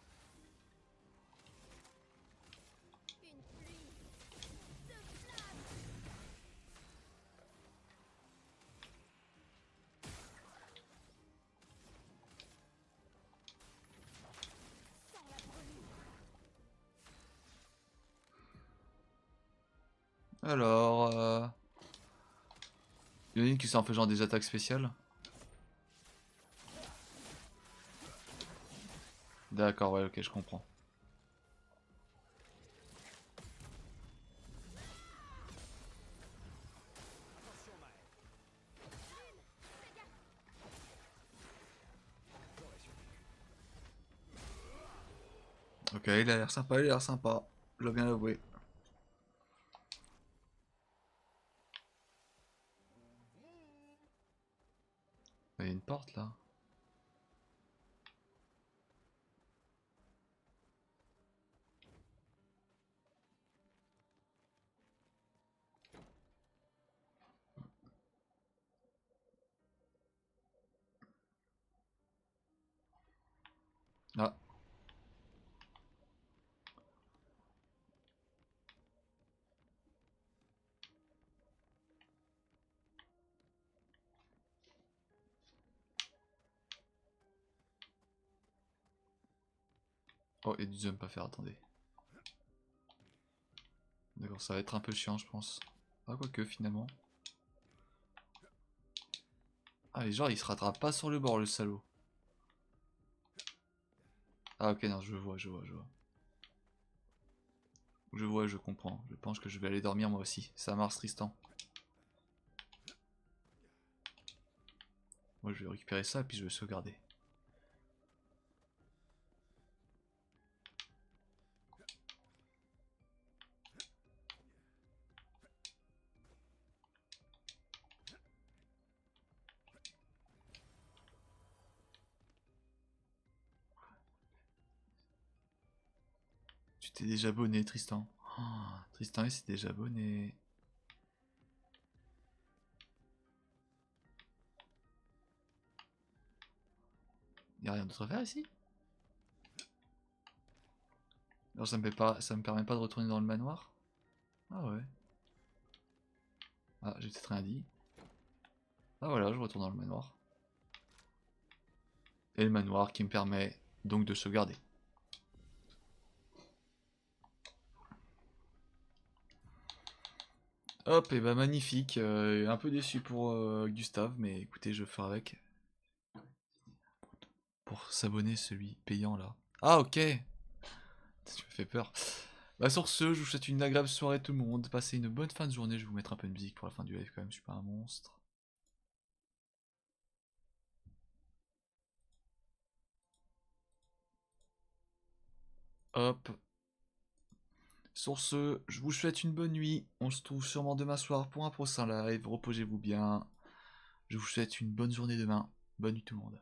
Alors, il y en a une qui s'en fait genre des attaques spéciales. D'accord, ouais, ok, je comprends. Ok, il a l'air sympa, il a l'air sympa. Je dois bien l'avouer. Il y a une porte là. Ah. Oh, et du jump à faire, attendez. D'accord, ça va être un peu chiant, je pense. Ah, quoique, finalement. Ah, mais genre, il se rattrape pas sur le bord, le salaud. Ah, ok, non, je vois, je vois, je vois. Je vois, je comprends. Je pense que je vais aller dormir moi aussi. Ça marche, Tristan. Moi, je vais récupérer ça, puis je vais sauvegarder. Tu t'es déjà abonné, Tristan. Oh, Tristan, il s'est déjà abonné. Y'a rien d'autre à faire ici? Alors ça me permet pas de retourner dans le manoir? Ah ouais. Ah, j'ai peut-être rien dit. Ah voilà, je retourne dans le manoir. Et le manoir qui me permet donc de sauvegarder. Hop, et bah magnifique. Un peu déçu pour Gustave, mais écoutez, je ferai avec. Pour s'abonner, celui payant là. Ah ok. Tu me fais peur. Bah sur ce, je vous souhaite une agréable soirée tout le monde. Passez une bonne fin de journée. Je vais vous mettre un peu de musique pour la fin du live quand même. Je suis pas un monstre. Hop. Sur ce, je vous souhaite une bonne nuit. On se trouve sûrement demain soir pour un prochain live. Reposez-vous bien. Je vous souhaite une bonne journée demain. Bonne nuit tout le monde.